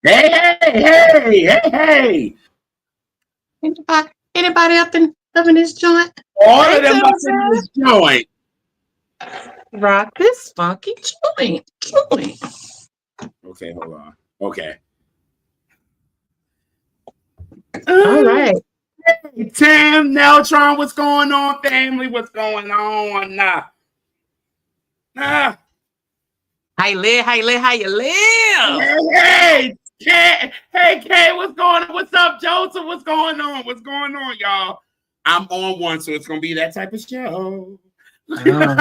Hey, hey, hey, hey. Anybody up in this joint? All of them up in this joint. Rock this funky joint. Okay, hold on. Okay. All right. Hey, Tim, Neltron, what's going on, family? What's going on? How you live? How you live? Hey, Kay, what's going on? What's up, Joseph? What's going on? What's going on, y'all? I'm on one, so it's gonna be that type of show. I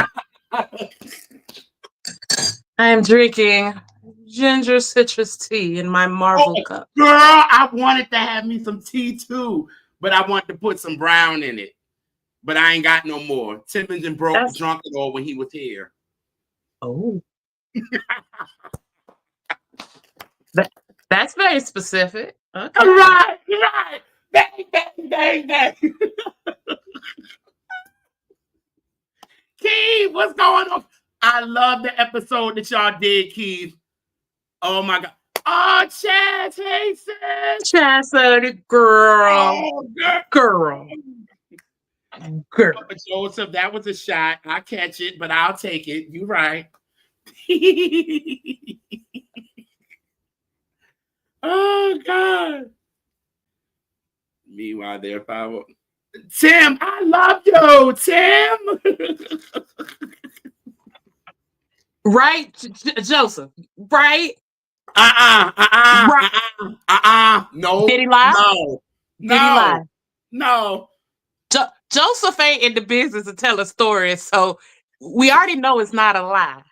am drinking ginger citrus tea in my Marvel cup. Girl, I wanted to have me some tea too, but I wanted to put some brown in it. But I ain't got no more. Timmons and drunk it all when he was here. Oh. That's very specific. Okay. Right. Bang. Keith, what's going on? I love the episode that y'all did, Keith. Oh my God. Oh, Chaz, hey, sis. Chaz, girl. Oh, girl. Joseph, that was a shot. I catch it, but I'll take it. You right. Oh God. Meanwhile, there, Power. Tim, I love you, Tim. Right, Joseph. Right. No. Did he lie? No. Did he lie? No. Joseph ain't in the business to tell a story, so we already know it's not a lie.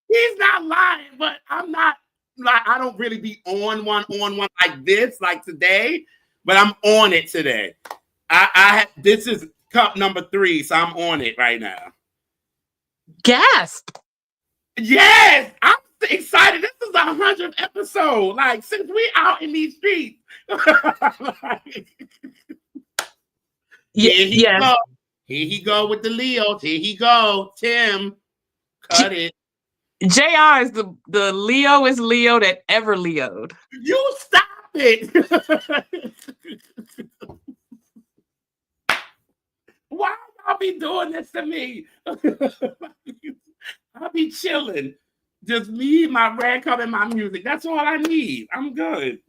He's not lying, but I'm not like I don't really be on one like this, like today. But I'm on it today. This is cup number 3, so I'm on it right now. Gasp! Yes, I'm excited. This is 100th episode. Like since we out in these streets. Here he go with the Leos. Here he go, Tim. Cut it. JR is the Leo is Leo that ever Leo'd. You stop it. Why y'all be doing this to me? I'll be chilling. Just me, my red cup, and my music. That's all I need. I'm good.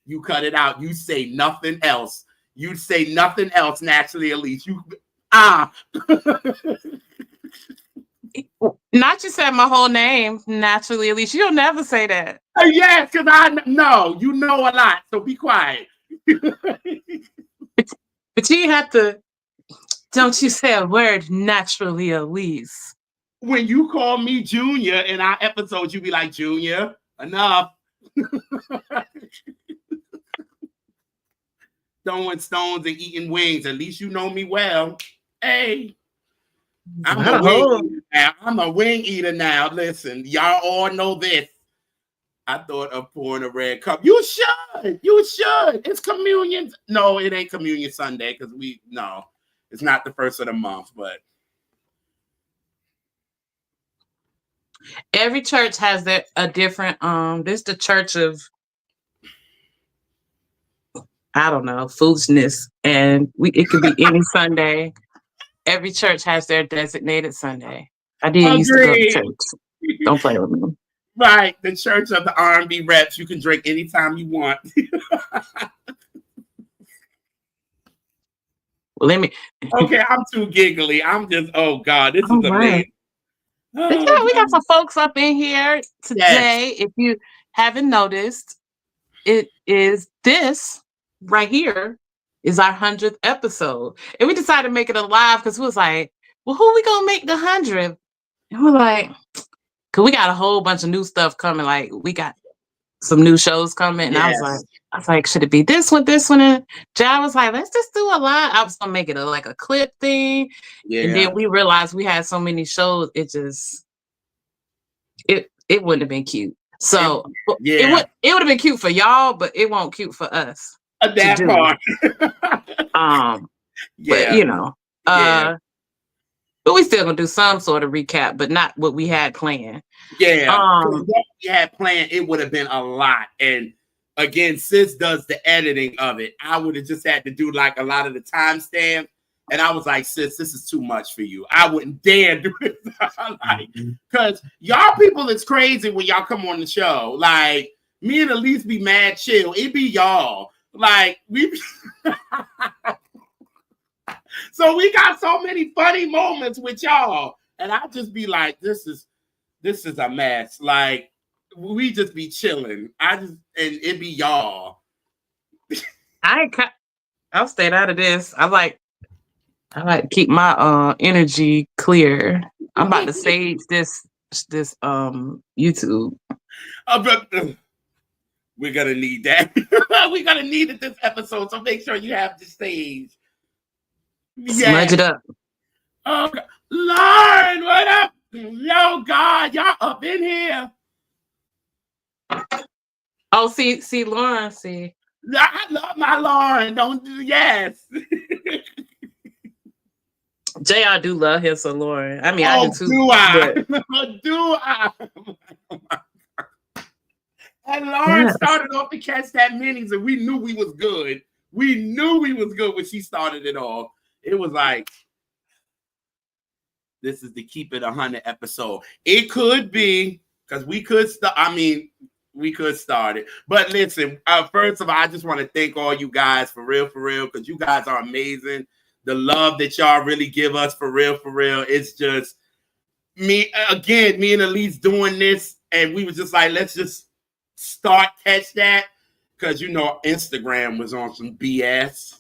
You cut it out. You say nothing else. You say nothing else naturally, Alise. Not you said my whole name, naturally, Alise. You'll never say that. Yes, because I know. You know a lot, so be quiet. But you have to, don't you say a word naturally, Alise. When you call me Junior in our episodes, you be like, Junior, enough. Throwing stones and eating wings. At least you know me well. Hey, I'm a wing eater now. Listen, y'all all know this. I thought of pouring a red cup. You should. It's communion. No, it ain't communion Sunday because it's not the first of the month, but every church has a different this is the church of I don't know, foolishness. And it could be any Sunday. Every church has their designated Sunday. I did used to go to church. Don't play with me. Right. The church of the R&B Reps. You can drink anytime you want. Well, let me. Okay, I'm too giggly. I'm just, oh God, this is amazing. Oh, we got some folks up in here today. Yes. If you haven't noticed, it is this right here is our 100th episode. And we decided to make it a live because we was like, well, who we gonna make the 100th? And we're like, because we got a whole bunch of new stuff coming. Like we got some new shows coming. And I was like, should it be this one? And John was like, let's just do a live. I was gonna make it like a clip thing. Yeah. And then we realized we had so many shows, it wouldn't have been cute. So it would have been cute for y'all, but it won't cute for us. That part. But you know, but we still gonna do some sort of recap, but not what we had planned. Yeah. we had planned, it would have been a lot. And again, sis does the editing of it. I would have just had to do like a lot of the timestamp. And I was like, sis, this is too much for you. I wouldn't dare do this. Like, because y'all people is crazy when y'all come on the show. Like, me and Alise be mad chill. It be y'all. Like, we so we got so many funny moments with y'all. And I just be like, this is a mess. Like, we just be chilling. And it be y'all. I'll stay out of this. I like to keep my energy clear. I'm about to sage this YouTube. We're gonna need that. We're gonna need it this episode. So make sure you have the stage. Smudge it up. Oh, Lauren, what up? Yo, God, y'all up in here. Oh, see, Lauren, see. I love my Lauren. Yes. JR do love his Lauren. I mean, I do too. Do I? But... do I? And Lauren started off to catch that minis, and we knew we was good. We knew we was good when she started it all. It was like, this is the Keep It 100 episode. It could be, because we could start. I mean, we could start it. But listen, first of all, I just want to thank all you guys for real, because you guys are amazing. The love that y'all really give us for real. It's just me and Alise doing this, and we was just like, let's just catch that, because Instagram was on some BS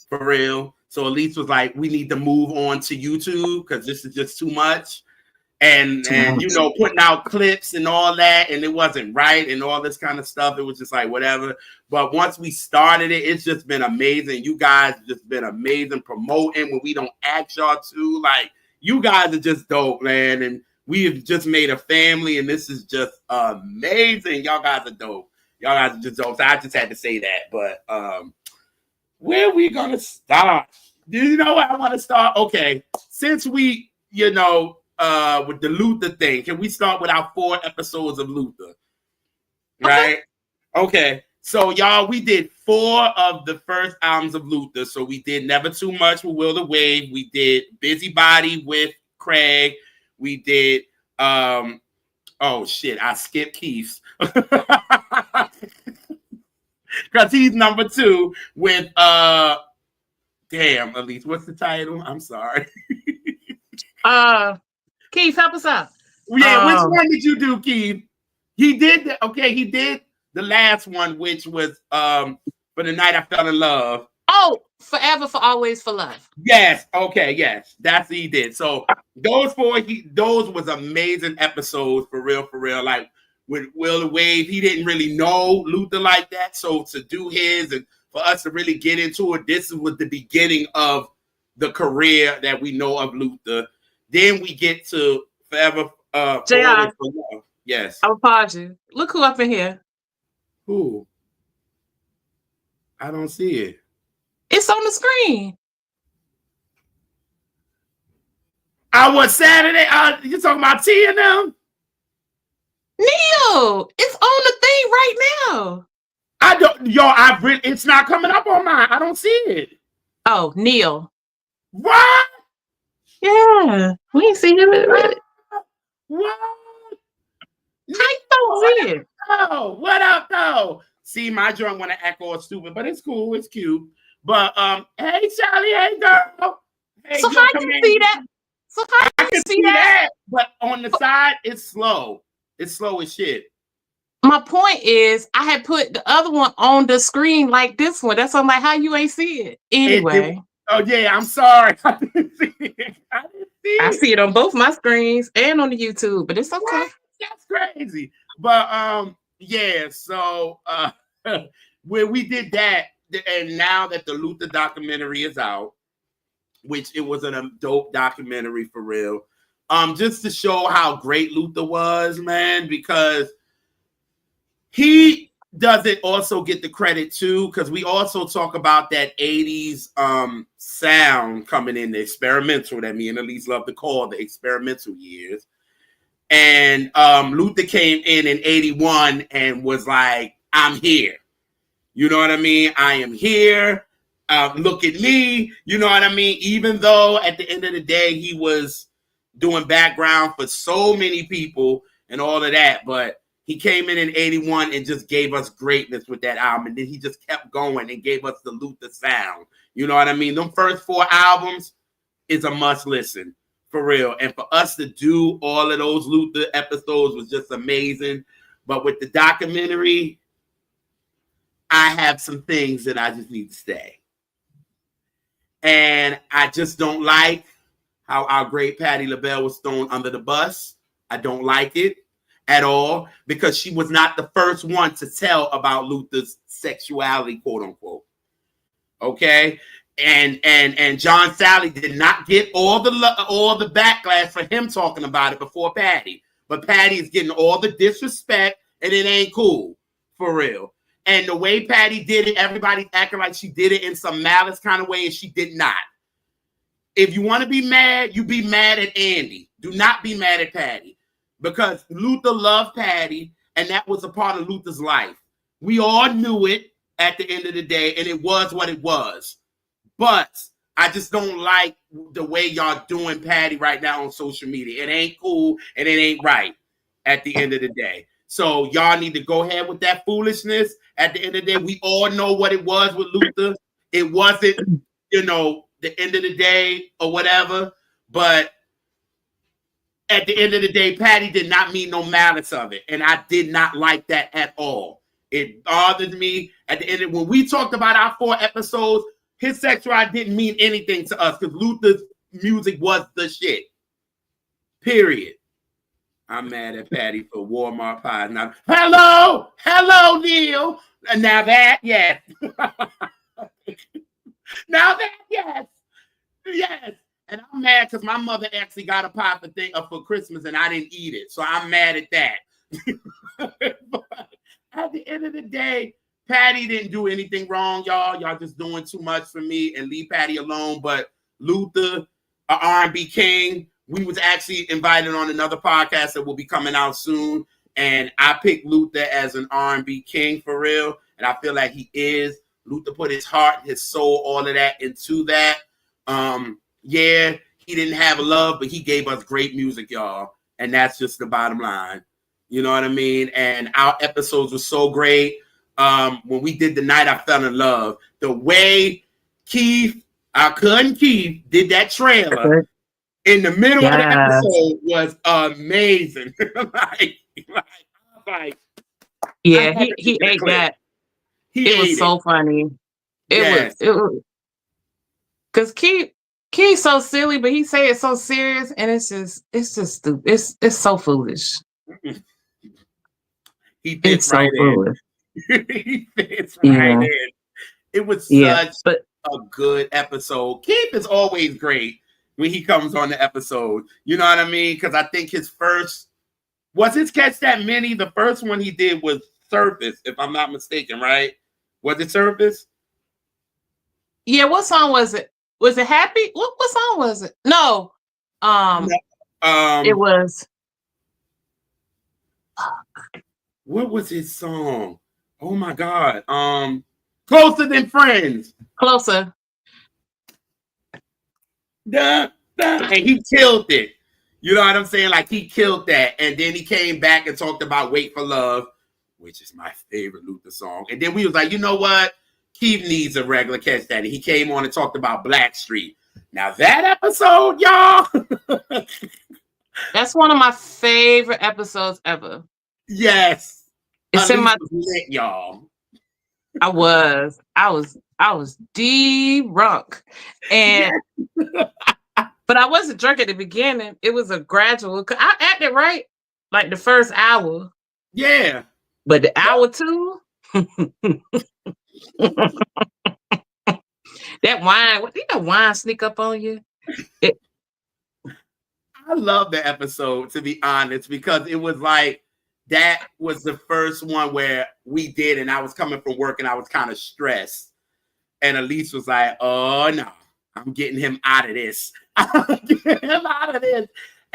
for real. So Alise was like, we need to move on to YouTube because this is just too much. And putting out clips and all that, and it wasn't right and all this kind of stuff. It was just like whatever. But once we started it, it's just been amazing. You guys just been amazing promoting when we don't ask y'all to. Like, you guys are just dope, man. And we have just made a family, and this is just amazing. Y'all guys are dope. Y'all guys are just dope. So I just had to say that. But where are we gonna start? Do you know where I want to start? Okay, since we, with the Luther thing, can we start with our 4 episodes of Luther? Right? Okay. So, y'all, we did 4 of the first albums of Luther. So we did Never Too Much with Will the Wave. We did Busybody with Craig. We did I skipped Keith. Because he's number 2 with damn, Alise, what's the title? I'm sorry. Keith, help us out. Yeah, which one did you do, Keith? He did he did the last one, which was For the Night I Fell in Love. Oh, Forever, for Always, for Love. Yes, okay, yes. That's what he did. So those 4, those was amazing episodes for real. Like with Will the Wave, he didn't really know Luther like that. So to do his and for us to really get into it, this was the beginning of the career that we know of Luther. Then we get to Forever JR, for Love. Yes. I'll pause you. Look who up in here. Who? I don't see it. It's on the screen. Was Saturday. You talking about T and them? Neil, it's on the thing right now. It's not coming up on mine. I don't see it. Oh, Neil. What? Yeah, we ain't seen him in it. What? I don't see it. Oh, what up, though? See, my joint want to act all stupid, but it's cool. It's cute. But hey, Charlie, hey, girl. Hey, so how you see that? So how I can see that? But on the side, it's slow. It's slow as shit. My point is, I had put the other one on the screen like this one. That's why I'm like, how you ain't see it? Anyway. Oh, yeah, I'm sorry. I didn't see it. I see it on both my screens and on the YouTube, but it's okay. What? That's crazy. But yeah, so where we did that, and now that the Luther documentary is out, which it was a dope documentary for real, just to show how great Luther was, man, because he doesn't also get the credit too, because we also talk about that 80s sound coming in, the experimental that me and Alise love to call the experimental years. And Luther came in 81 and was like, I'm here. You know what I mean? I am here. Look at me. You know what I mean? Even though at the end of the day, he was doing background for so many people and all of that. But he came in 81 and just gave us greatness with that album. And then he just kept going and gave us the Luther sound. You know what I mean? Them first 4 albums is a must listen. For real. And for us to do all of those Luther episodes was just amazing. But with the documentary, I have some things that I just need to say. And I just don't like how our great Patti LaBelle was thrown under the bus. I don't like it at all because she was not the first one to tell about Luther's sexuality, quote unquote. Okay? And John Sally did not get all the backlash for him talking about it before Patti. But Patti is getting all the disrespect, and it ain't cool, for real. And the way Patti did it, everybody's acting like she did it in some malice kind of way, and she did not. If you want to be mad, you be mad at Andy. Do not be mad at Patti. Because Luther loved Patti, and that was a part of Luther's life. We all knew it at the end of the day, and it was what it was. But I just don't like the way y'all doing Patti right now on social media. It ain't cool and it ain't right at the end of the day. So y'all need to go ahead with that foolishness. At the end of the day, we all know what it was with Luther. It wasn't, the end of the day or whatever. But at the end of the day, Patti did not mean no malice of it. And I did not like that at all. It bothered me at the end when we talked about our 4 episodes. His sexuality didn't mean anything to us because Luther's music was the shit. Period. I'm mad at Patti for Walmart pies. Now, hello, Neil. And now that, yes. Now that, yes. And I'm mad because my mother actually got a pie for Christmas and I didn't eat it. So I'm mad at that. But at the end of the day, Patti didn't do anything wrong, y'all. Y'all just doing too much for me and leave Patti alone. But Luther, a R&B king, we was actually invited on another podcast that will be coming out soon. And I picked Luther as an R&B king for real. And I feel like he is. Luther put his heart, his soul, all of that into that. Yeah, he didn't have love, but he gave us great music, y'all. And that's just the bottom line. You know what I mean? And our episodes were so great. When we did The Night I Fell in Love, the way our cousin Keith, did that trailer in the middle of the episode was amazing. Yeah, he ate that. It was so funny. It was because Keith's so silly, but he say it so serious, and it's just stupid. It's so foolish. He fits right in. He fits right in. It was such a good episode. Keith is always great when he comes on the episode. You know what I mean? Because I think his first was his Catch That Mini. The first one he did was Surface, if I'm not mistaken, right? Was it Surface? Yeah. What song was it? Was it Happy? What song was it? No. It was. What was his song? Oh my God. Closer Than Friends. Closer. And he killed it. You know what I'm saying? Like he killed that. And then he came back and talked about Wait for Love, which is my favorite Luther song. And then we was like, you know what? Keith needs a regular Catch That. He came on and talked about Blackstreet. Now that episode, y'all. That's one of my favorite episodes ever. Yes. It's in my lit, y'all. I was drunk. And but I wasn't drunk at the beginning. It was a gradual. I acted right like the first hour. Yeah. But the hour 2, that wine, did that wine sneak up on you? I love the episode, to be honest, because it was like that was the first one where we did, and I was coming from work and I was kind of stressed. And Alise was like, oh no, I'm getting him out of this. I'm getting him out of this.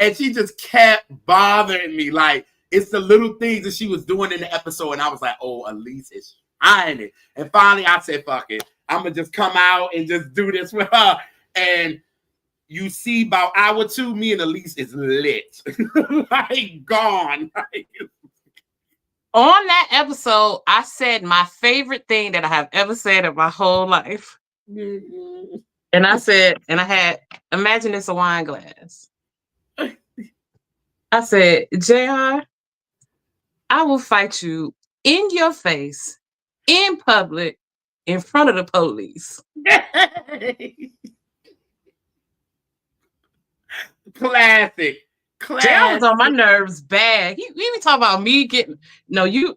And she just kept bothering me. Like, it's the little things that she was doing in the episode. And I was like, oh, Alise is shining. And finally, I said, fuck it. I'm going to just come out and just do this with her. And you see about hour 2, me and Alise is lit. Like, gone. On that episode, I said my favorite thing that I have ever said in my whole life. Mm-hmm. And I said, and I had, imagine it's a wine glass. I said, JR, I will fight you in your face, in public, in front of the police. Classic. JR was on my nerves bad. He even talk about me getting, no, you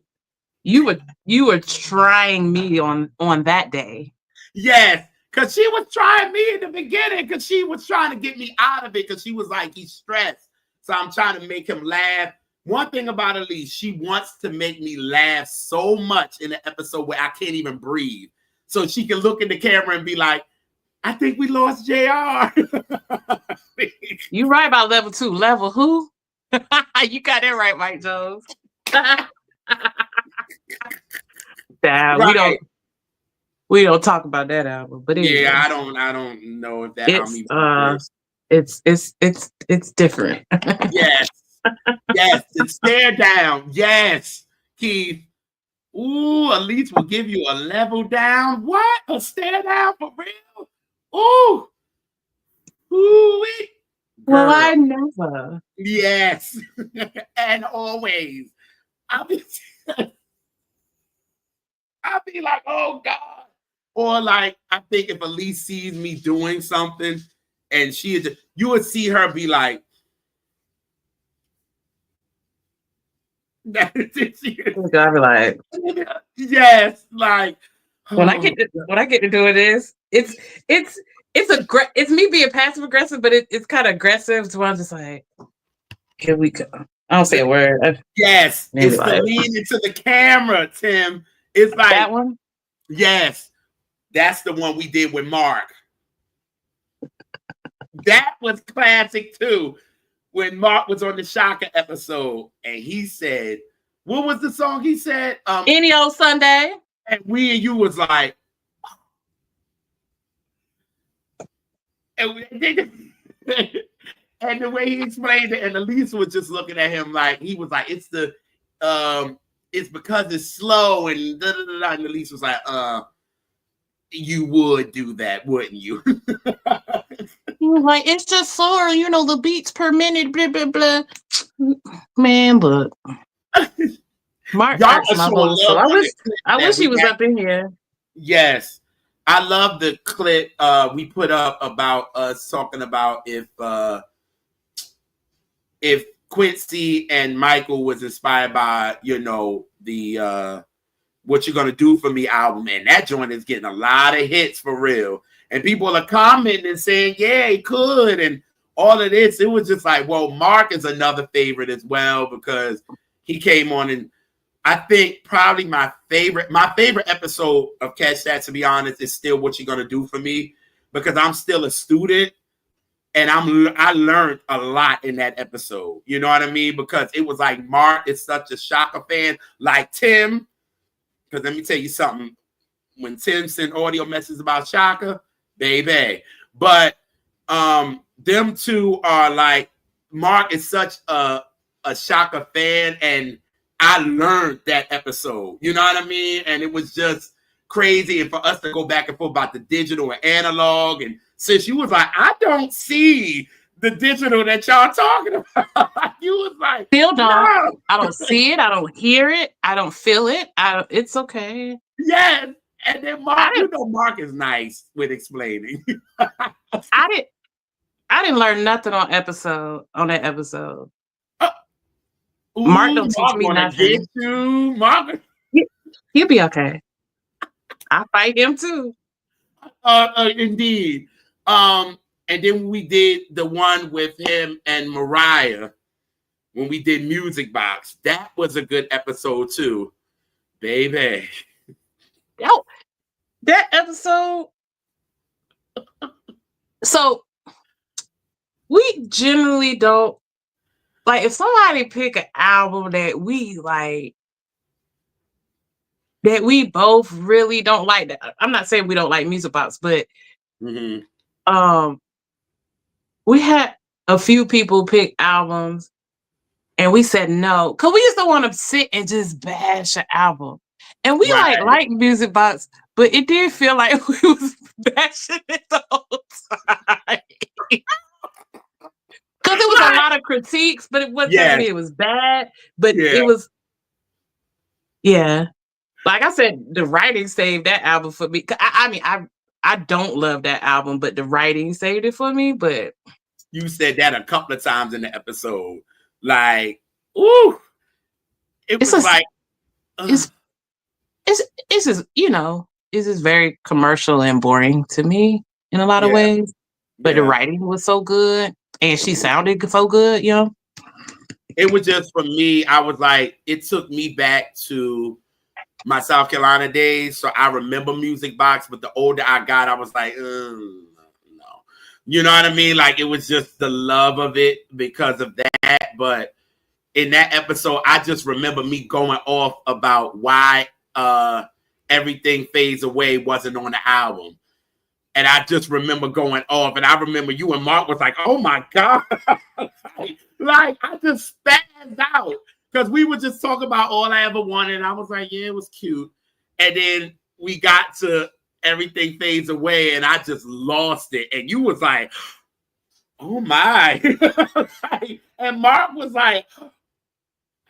were trying me on that day. Yes. Because she was trying me in the beginning because she was trying to get me out of it because she was like, he's stressed. So I'm trying to make him laugh. One thing about Alise, she wants to make me laugh so much in an episode where I can't even breathe. So she can look in the camera and be like, I think we lost JR. You right about level 2. Level who? You got that right, Mike Jones. Damn, right. We don't talk about that album, but anyway. Yeah, I don't know if that album it's different. Yes. Yes, it's stare down. Yes, Keith. Ooh, Alise will give you a level down. What? A stare down for real? Ooh. Ooh-wee. Well, I never. Yes. And always. I'll be like, oh God. Or like, I think if Alise sees me doing something and you would see her be like, I'd be like, yes, like when I get to doing this, it's me being passive aggressive, but it's kind of aggressive. So I'm just like, here we go. I don't say a word. Yes, it's like, the lean into the camera, Tim. It's like that one. Yes, that's the one we did with Mark. That was classic too. When Mark was on the Shaka episode, and he said, "What was the song he said?" Any old Sunday. And we and you was like, and the way he explained it, and Alise was just looking at him like he was like, "It's because it's slow," and da, da, da, da. And Alise was like, you would do that, wouldn't you?" He was like, "It's just slower, the beats per minute, blah blah blah." Man, but Mark hurts my voice, so I wish he was up in here. Yes, I love the clip we put up about us talking about if Quincy and Michael was inspired by the What You Gonna Do For Me album, and that joint is getting a lot of hits for real. And people are commenting and saying, yeah, he could, and all of this. It was just like, well, Mark is another favorite as well because he came on, and I think probably my favorite episode of Catch That, to be honest, is still What You Gonna Do For Me, because I'm still a student and I learned a lot in that episode. You know what I mean? Because it was like Mark is such a Shaka fan, like Tim. Because let me tell you something. When Tim sent audio messages about Shaka, baby. But them two are like, Mark is such a Shaka fan, and I learned that episode. You know what I mean? And it was just crazy. And for us to go back and forth about the digital and analog, and since you was like, I don't see the digital that y'all talking about. You was like, still don't. No. I don't see it. I don't hear it. I don't feel it. It's okay. Yes. And then Mark, Mark is nice with explaining. I didn't learn nothing on that episode. Mark don't teach me nothing. Mark, he'll be okay. I fight him too. Indeed. And then we did the one with him and Mariah when we did Music Box. That was a good episode too, baby. Oh, that episode. So we generally don't like if somebody pick an album that we like, that we both really don't like, I'm not saying we don't like music box, but we had a few people pick albums and we said no, because we just don't want to sit and just bash an album. And we like music box, but it did feel like we was bashing it the whole time. Because it was a lot of critiques, but it wasn't me. It was bad, but it was, like I said, the writing saved that album for me. I mean, I don't love that album, but the writing saved it for me. But you said that a couple of times in the episode, like, ooh, it's just, you know, it's just very commercial and boring to me in a lot of ways. But the writing was so good, and she sounded so good, you know. It was just, for me, I was like, it took me back to my South Carolina days. So I remember Music Box, but the older I got, I was like, no. You know what I mean? Like, it was just the love of it because of that. But in that episode, I just remember me going off about why Everything Fades Away wasn't on the album. And I just remember going off. And I remember you and Mark was like, oh my God. Like, I just spazzed out. Because we were just talking about All I Ever Wanted. And I was like, yeah, it was cute. And then we got to Everything Fades Away. And I just lost it. And you was like, oh my. And Mark was like, I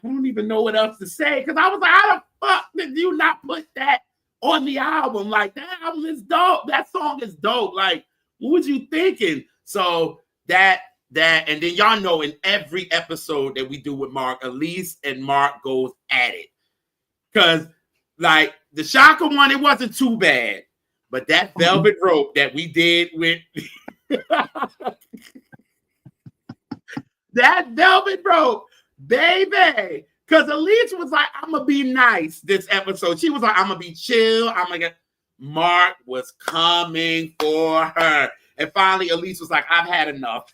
don't even know what else to say. Because I was like, how the fuck did you not put that on the album? Like, that album is dope. That song is dope. Like, what was you thinking? So that, and then y'all know in every episode that we do with Mark, Alise and Mark goes at it. Because, like, the Shaka one, it wasn't too bad. But that Velvet Rope that we did with... that Velvet Rope, baby. Because Alise was like, I'm going to be nice this episode. She was like, I'm going to be chill. I'm going to get... Mark was coming for her. And finally, Alise was like, I've had enough.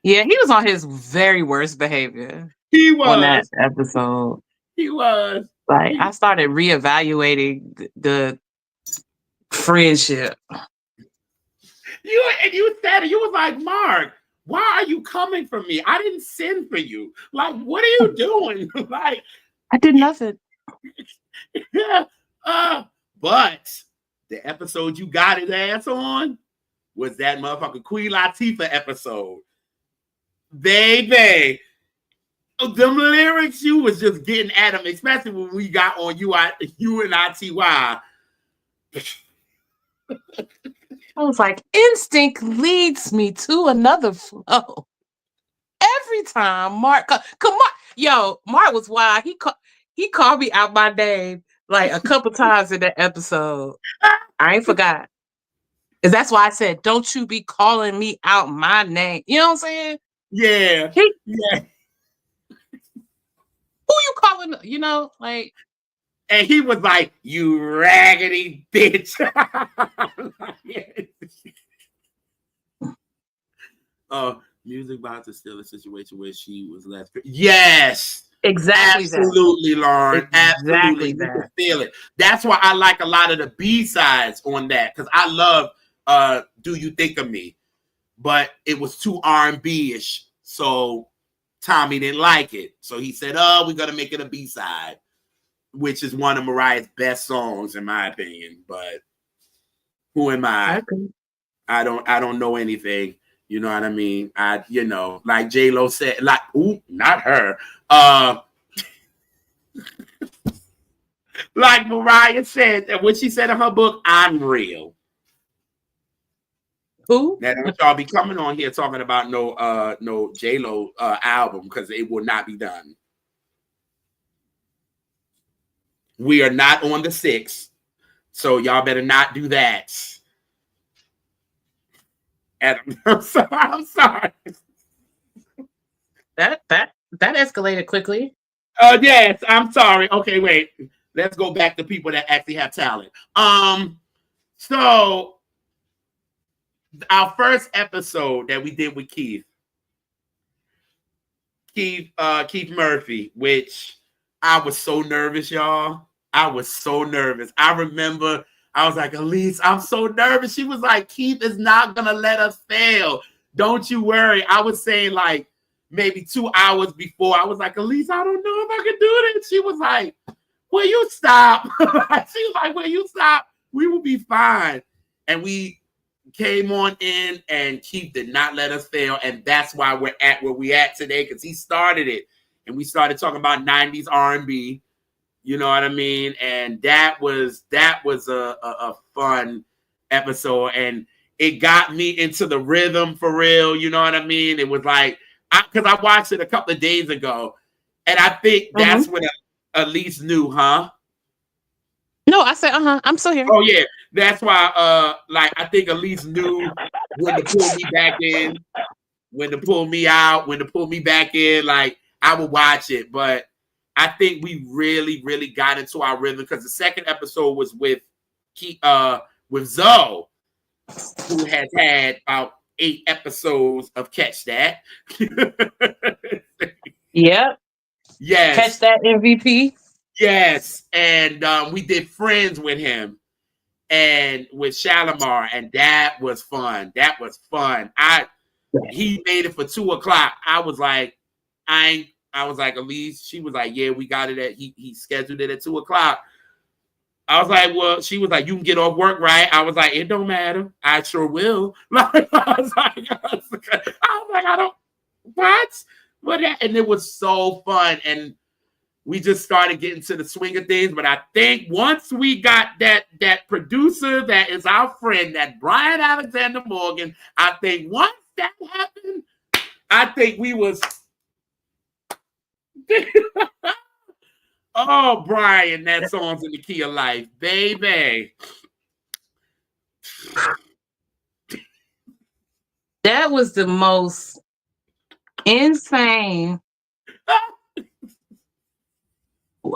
Yeah, he was on his very worst behavior. He was. On that episode. He was. Like, I started reevaluating the friendship. You said it. You was like, Mark, why are you coming for me? I didn't send for you. Like, what are you doing? Like, I did nothing. But the episode you got his ass on was that motherfucking Queen Latifah episode. Baby, them lyrics you was just getting at him, especially when we got on you and ITY. I was like, instinct leads me to another flow. Every time Mark, Mark was wild. He called me out my name like a couple times in that episode. I ain't forgot. Because that's why I said, don't you be calling me out my name. You know what I'm saying? Yeah. Yeah. Who you calling? You know, like. And he was like, you raggedy bitch. Music Box is still a situation where she was less. Yes. Exactly. Absolutely, Lauren. Exactly. Absolutely. You can feel it. That's why I like a lot of the B-sides on that. Because I love Do You Think of Me? But it was too R&B-ish. So Tommy didn't like it. So he said, we're going to make it a B-side, which is one of Mariah's best songs, in my opinion. But who am I? Okay. I don't know anything. You know what I mean? Like J-Lo said, like, ooh, not her. Like Mariah said, what she said in her book, I'm real. Who? Now don't y'all be coming on here talking about no J-Lo album, because it will not be done. We are not on the 6th, so y'all better not do that. Adam, I'm sorry. That escalated quickly. Yes, I'm sorry. Okay, wait. Let's go back to people that actually have talent. So our first episode that we did with Keith, Keith Murphy, which I was so nervous, y'all. I was so nervous. I remember I was like, Alise, I'm so nervous. She was like, Keith is not gonna let us fail. Don't you worry. I was saying like maybe 2 hours before, I was like, Alise, I don't know if I can do this. She was like, will you stop? She was like, will you stop? We will be fine. And we came on in, and Keith did not let us fail. And that's why we're at where we at today, because he started it. And we started talking about 90s R&B. You know what I mean? And that was a fun episode. And it got me into the rhythm for real. You know what I mean? It was like, because I watched it a couple of days ago. And I think that's when Alise knew, huh? No, I said, I'm still here. Oh, yeah. That's why, like, I think Alise knew when to pull me back in, when to pull me out, when to pull me back in. Like, I would watch it. But I think we really, really got into our rhythm, because the second episode was with Zoe, who has had about 8 episodes of Catch That. Yep. Yes. Catch That MVP. Yes. And we did Friends with him and with Shalimar, and that was fun. That was fun. He made it for 2:00. I was like, Alise, she was like, yeah, we got it at, he scheduled it at 2:00. I was like, well, she was like, you can get off work, right? I was like, it don't matter. I sure will. I was like, I don't, what? And it was so fun. And we just started getting to the swing of things. But I think once we got that producer that is our friend, that Brian Alexander Morgan, I think once that happened, I think we was... Oh, Brian, that song's in the key of life, baby. That was the most insane.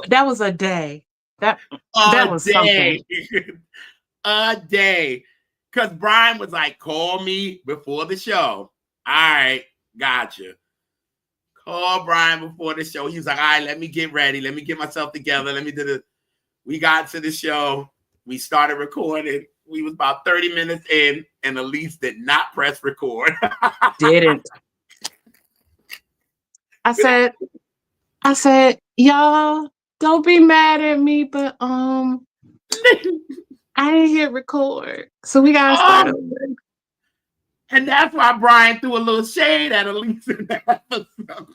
That was a day. That was something. A day. Because Brian was like, call me before the show. All right, gotcha. Call Brian before the show. He was like, all right, let me get ready. Let me get myself together. Let me do the... We got to the show. We started recording. We was about 30 minutes in, and Alise did not press record. Didn't. I said, y'all, don't be mad at me, but I didn't hit record. So we gotta start over. And that's why Brian threw a little shade at Alise in that episode.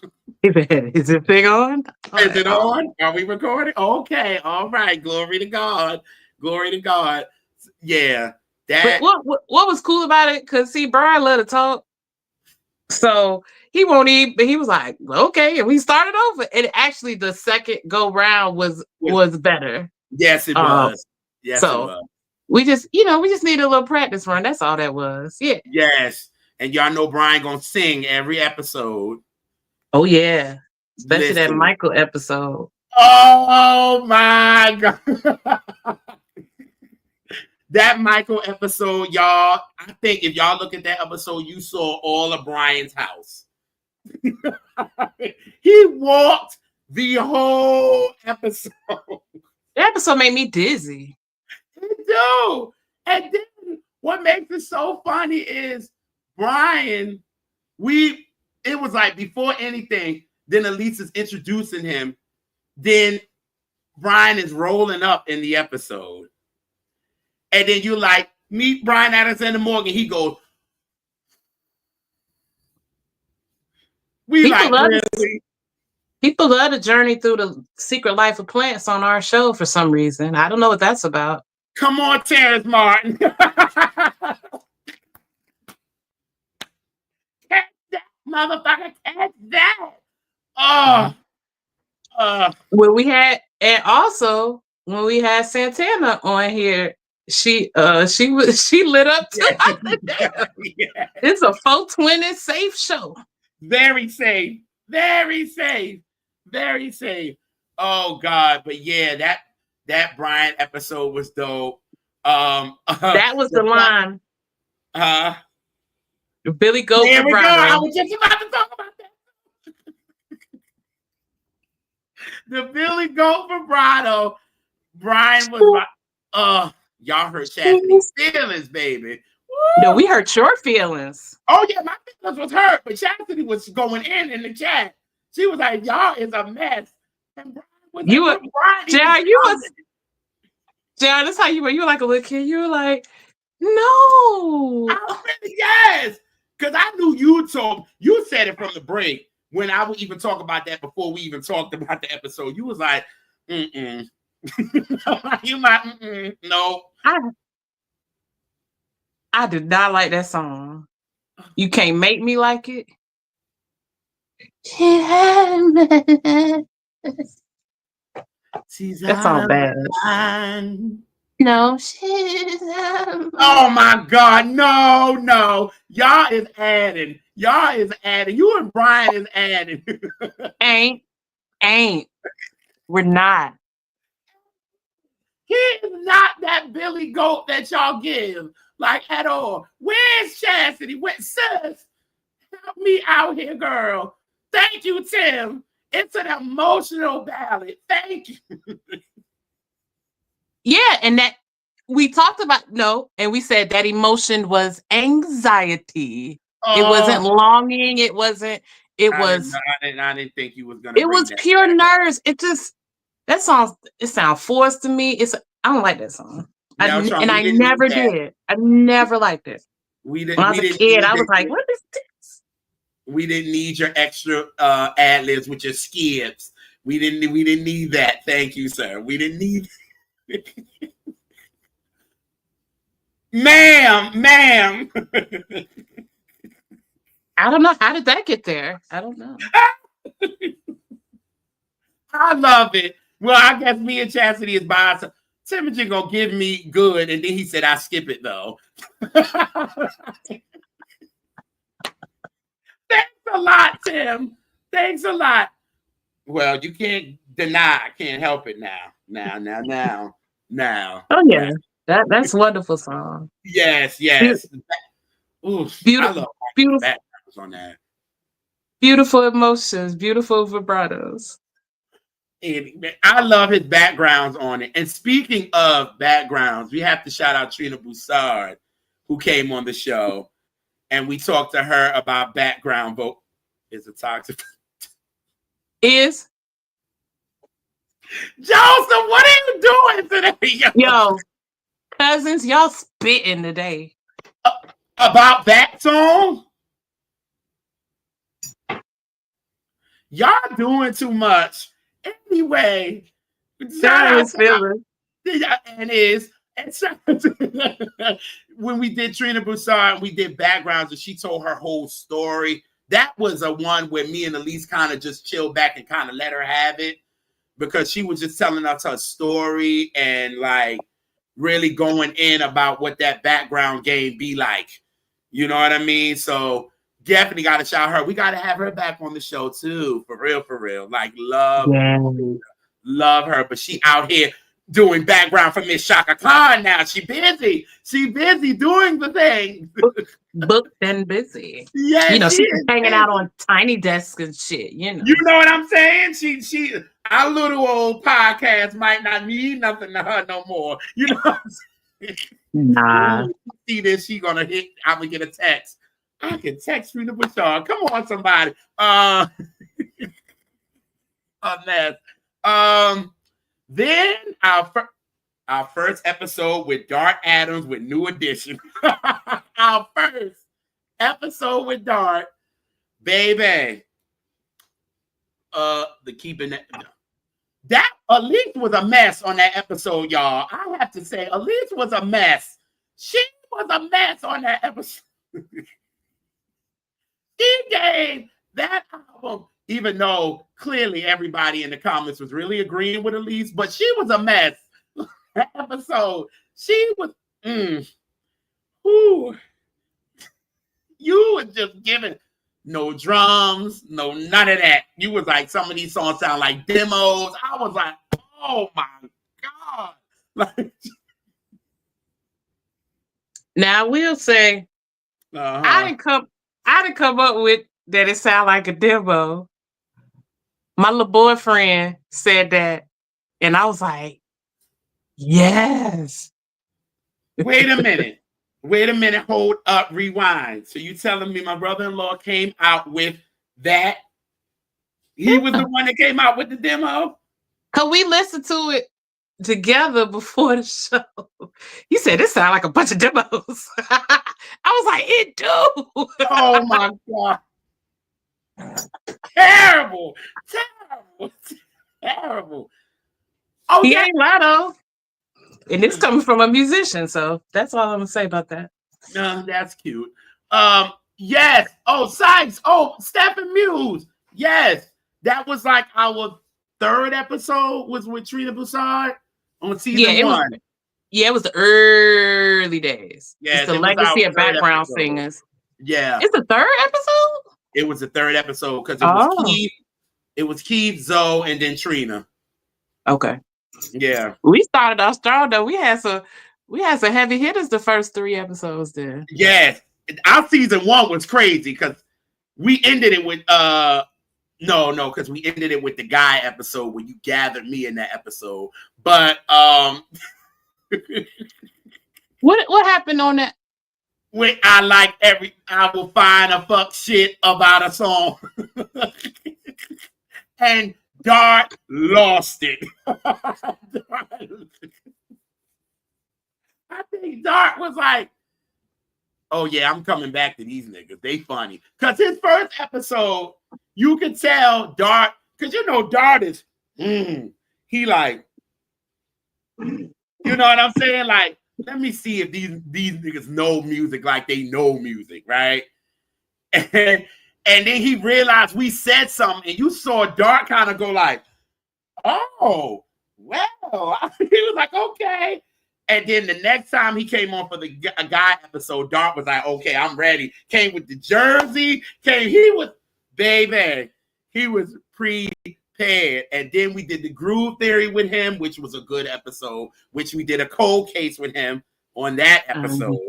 Is it thing on? Is it on? Are we recording? Okay. All right. Glory to God. Glory to God. Yeah. That. But what was cool about it? Because see, Brian let her talk. So he won't even, but he was like, okay, and we started over. And actually the second go round was better. Yes, it was. Yes, so it was. We just need a little practice run. That's all that was. Yeah. Yes. And y'all know Brian gonna sing every episode. Oh yeah. Especially that Michael episode. Oh my God. That Michael episode, y'all, I think if y'all look at that episode, you saw all of Brian's house. He walked the whole episode. That episode made me dizzy. It do. And then what makes it so funny is Brian, it was like before anything, then Alise is introducing him. Then Brian is rolling up in the episode. And then you like, meet Brian Alexander Morgan. He goes, people love to journey through the secret life of plants on our show for some reason. I don't know what that's about. Come on, Terrence Martin. Catch that, motherfucker. Catch that. When we had Santana on here, she lit up too. Yeah. It's a 420 safe show. Very safe. Very safe. Very safe. Oh God. But yeah, that Brian episode was dope. That was the line. Billy Goat. There we go. I was just about to talk about that. The Billy Goat vibrato. Brian was like, y'all hurt Chastity's feelings, baby. No, we Woo! hurt your feelings. Oh yeah, my feelings was hurt, but Chastity was going in the chat. She was like, y'all is a mess. And Brian was like, You were, what Brian even Jared, you was, coming? Jared, that's how you were. You were like a little kid. You were like, no. I really, yes. Because I knew you said it from the break when I would even talk about that before we even talked about the episode. You was like, mm-mm. You might, no. I did not like that song. You can't make me like it. That song bad. No, oh my God, no. Y'all is adding. You and Brian is adding. ain't. We're not. He is not that Billy Goat that y'all give, like at all. Where's Chastity? Sis? Help me out here, girl. Thank you, Tim. It's an emotional ballad. Thank you. Yeah, and that we talked about and we said that emotion was anxiety. It wasn't longing. It wasn't. It was. I didn't think you was gonna. It was pure nerves. It just that song. It sounds forced to me. I don't like that song. I never did. I never liked it. When I was a kid, I was like, "What is this?" We didn't need your extra ad libs with your skips. We didn't need that. Thank you, sir. We didn't need. Ma'am. I don't know. How did that get there? I don't know. I love it. Well, I guess me and Chastity is by Timothy gonna give me good, and then he said I skip it though. Thanks a lot, Tim. Thanks a lot. Well, you can't deny. I can't help it now. Now. Oh yeah, that's a wonderful song. Yes. Oof, beautiful, backgrounds on that. Beautiful emotions, beautiful vibratos. And I love his backgrounds on it. And speaking of backgrounds, we have to shout out Trina Broussard, who came on the show, and we talked to her about background vote. Is a toxic. Is Joseph, what are you doing today? Yo, cousins, y'all spitting today. About that song? Y'all doing too much. Anyway, that is feeling. And when we did Trina Broussard, we did backgrounds, and she told her whole story. That was a one where me and Alise kind of just chilled back and kind of let her have it, because she was just telling us her story and like really going in about what that background game be like. You know what I mean? So definitely got to shout her. We got to have her back on the show too. For real. Like love her. But she out here doing background for Miss Shaka Khan now. She busy doing the thing. Booked and busy. Yeah, she's hanging out on tiny desks and shit. You know what I'm saying? She our little old podcast might not mean nothing to her no more. You know what I'm saying? Nah. See this, she gonna hit. I'm gonna get a text. I can text Trina Broussard. Come on, somebody. A mess. Then our first episode with Dart Adams with New Edition. Our first episode with Dart, baby. The keeping that Alise was a mess on that episode, y'all. I have to say, Alise was a mess. She was a mess on that episode. She gave that album, even though clearly everybody in the comments was really agreeing with Alise, but she was a mess. That episode, she was, you were just giving no drums, no none of that. You was like, some of these songs sound like demos. I was like, oh my God. Like, now I will say, I didn't come up with that it sound like a demo. My little boyfriend said that, and I was like, yes. Wait a minute. Hold up. Rewind. So you telling me my brother-in-law came out with that? He was the one that came out with the demo? Cause we listened to it together before the show. He said this sounded like a bunch of demos. I was like, it do. Oh my God. Terrible. Oh, He yeah. ain't lie though. And it's coming from a musician, so that's all I'm gonna say about that. No, that's cute. Yes. Oh, Sykes. Oh, Stephen Muse. Yes. That was like our third episode was with Trina Broussard on season 1. It was the early days. Yeah, it's the legacy of background singers. Yeah. It's the third episode? It was the third episode because it was Keith. It was Keith, Zoe, and then Trina. Okay. Yeah. We started off strong though. We had some heavy hitters the first 3 episodes there. Yes. Our season 1 was crazy because we ended it with because we ended it with the guy episode where you gathered me in that episode. But what happened on that? When I will find a fuck shit about a song. And Dart lost it. I think Dart was like, oh yeah, I'm coming back to these niggas. They funny. Because his first episode, you could tell Dart, because you know Dart is, he like, you know what I'm saying? Like, let me see if these niggas know music like they know music, right? And then he realized we said something, and you saw Dart kind of go like, oh, well. He was like, okay. And then the next time he came on for the guy episode, Dart was like, okay, I'm ready. Came with the jersey. He was prepared. And then we did the Groove Theory with him, which was a good episode, which we did a cold case with him on that episode.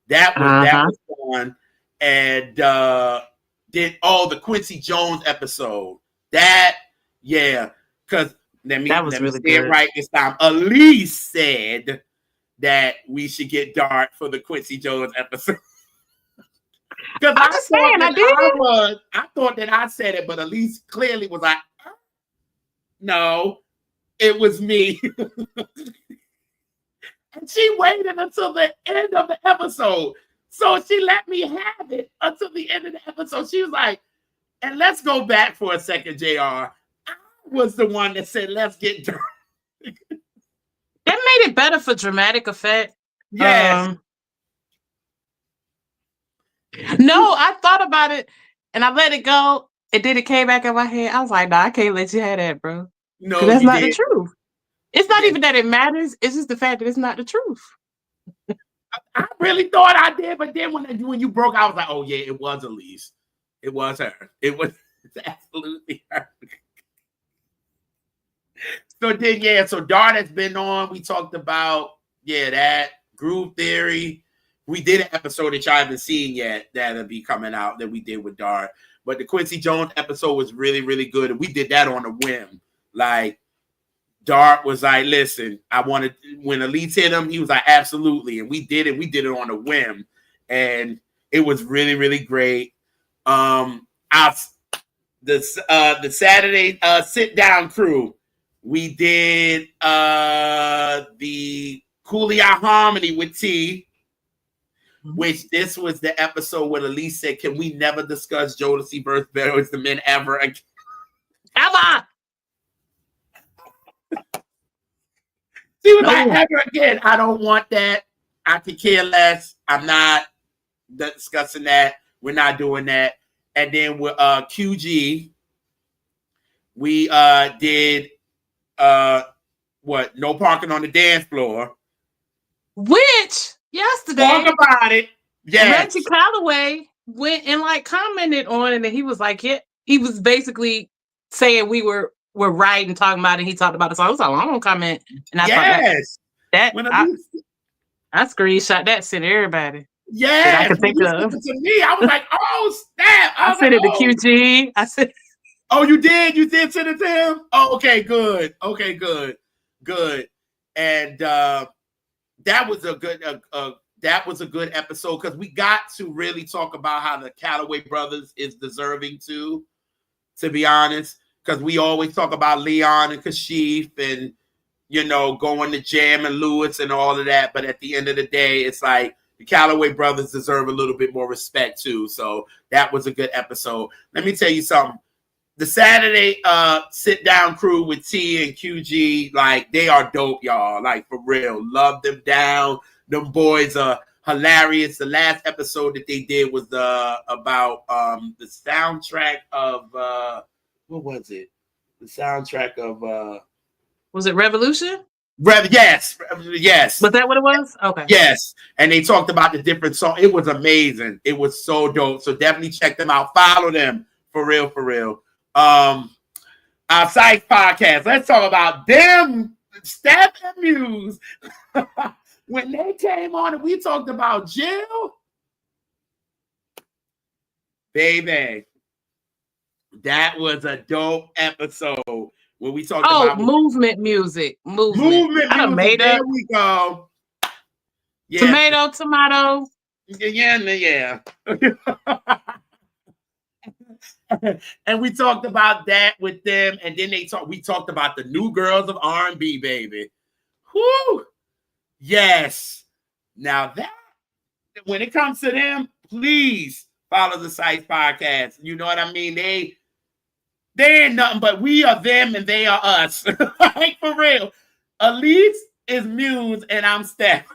That was fun. And did the Quincy Jones episode. Because let me say it right this time. Alise said that we should get Dart for the Quincy Jones episode. Because I thought that I said it, but Alise clearly was like, no, it was me. And she waited until the end of the episode. So she let me have it until the end of the episode. She was like, and let's go back for a second, JR. I was the one that said, let's get Dart. That made it better for dramatic effect. Yes. No, I thought about it and I let it go. And then it came back in my head. I was like, I can't let you have that, bro. No, that's not the truth. It's not even that it matters. It's just the fact that it's not the truth. I really thought I did, but then when you broke, I was like, oh yeah, it was Alise. It was her. It's absolutely her. So Dart has been on. We talked about that Groove Theory. We did an episode that y'all haven't seen yet that'll be coming out that we did with Dart. But the Quincy Jones episode was really, really good. And we did that on a whim. Like, Dart was like, listen, when Alise hit him, he was like, absolutely. And we did it. We did it on a whim. And it was really, really great. The Saturday sit down crew, we did the Cooley Harmony with T, which this was the episode where Alise said, can we never discuss Jodeci versus Better Is the Men ever again? Ever! She was like, ever again. I don't want that. I could care less. I'm not discussing that. We're not doing that. And then with QG, we did no parking on the dance floor. Which yesterday, talk about it. Reggie Calloway went and commented on it, and he was like, he was basically saying we were right and talking about it. He talked about it. So I was like, I don't comment. And I thought I screenshot that, sent everybody. Yeah, that I could think of. To me, I was like, oh snap! I sent it to QG. I said, Oh, you did? You did send it to him? Oh, okay, good. Okay, good. And that was a good episode because we got to really talk about how the Calloway brothers is deserving to be honest, because we always talk about Leon and Kashif and going to Jam and Lewis and all of that. But at the end of the day, it's like the Calloway brothers deserve a little bit more respect too. So that was a good episode. Let me tell you something. The Saturday sit down crew with T and QG, like they are dope, y'all. Like for real. Love them down. Them boys are hilarious. The last episode that they did was about the soundtrack of what was it? The soundtrack of was it Revolution? Yes. Was that what it was? Okay. Yes. And they talked about the different songs. It was amazing. It was so dope. So definitely check them out. Follow them. For real. Our Psych podcast. Let's talk about them, Steph and Muse. When they came on and we talked about Jill, baby, that was a dope episode. When we talked about movement music. I made there up. We go. Yeah. Tomato. Yeah. And we talked about that with them, and then we talked about the new girls of R&B, baby. Whoo! Yes. Now that when it comes to them, please follow the Sites podcast. You know what I mean? They ain't nothing but we are them and they are us. Like for real. Alise is Muse and I'm Steph.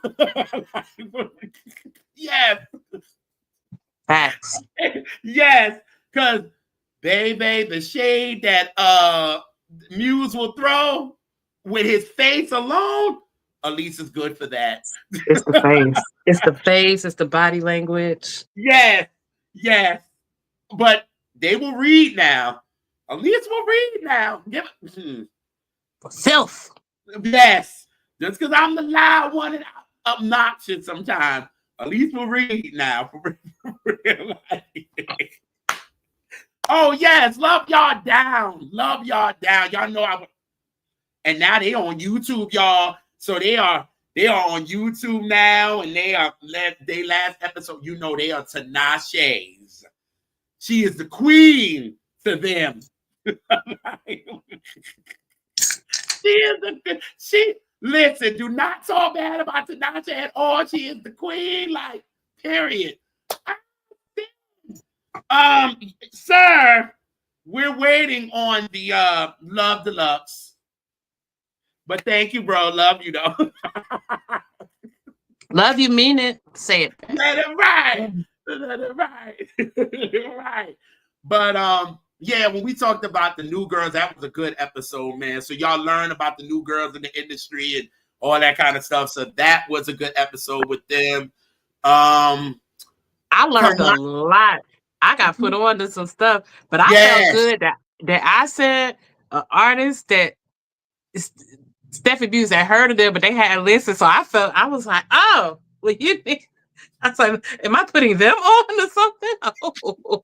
Yes. Facts. Yes. Because baby, the shade that Muse will throw with his face alone, Alise is good for that. It's the face. It's the face. It's the body language. Yes. But they will read now. Alise will read now. Give it Self. Yes. Just because I'm the loud one and obnoxious sometimes. Alise will read now. For real. Oh, yes. Love y'all down. Y'all know and now they on YouTube, y'all. So they are on YouTube now, and they last episode, they are Tinashe's. She is the queen to them. Listen, do not talk bad about Tinashe at all. She is the queen, like, period. Sir, we're waiting on the Love Deluxe. But thank you, bro. Love you, though. Love you, mean it. Say it. Let it right. But yeah, when we talked about the new girls, that was a good episode, man. So y'all learn about the new girls in the industry and all that kind of stuff. So that was a good episode with them. I learned a lot. I got put on to some stuff, but I felt good that I said an artist that Steffi Buse that heard of them, but they hadn't listened. So I was like, oh, well, I was like, am I putting them on or something? Oh.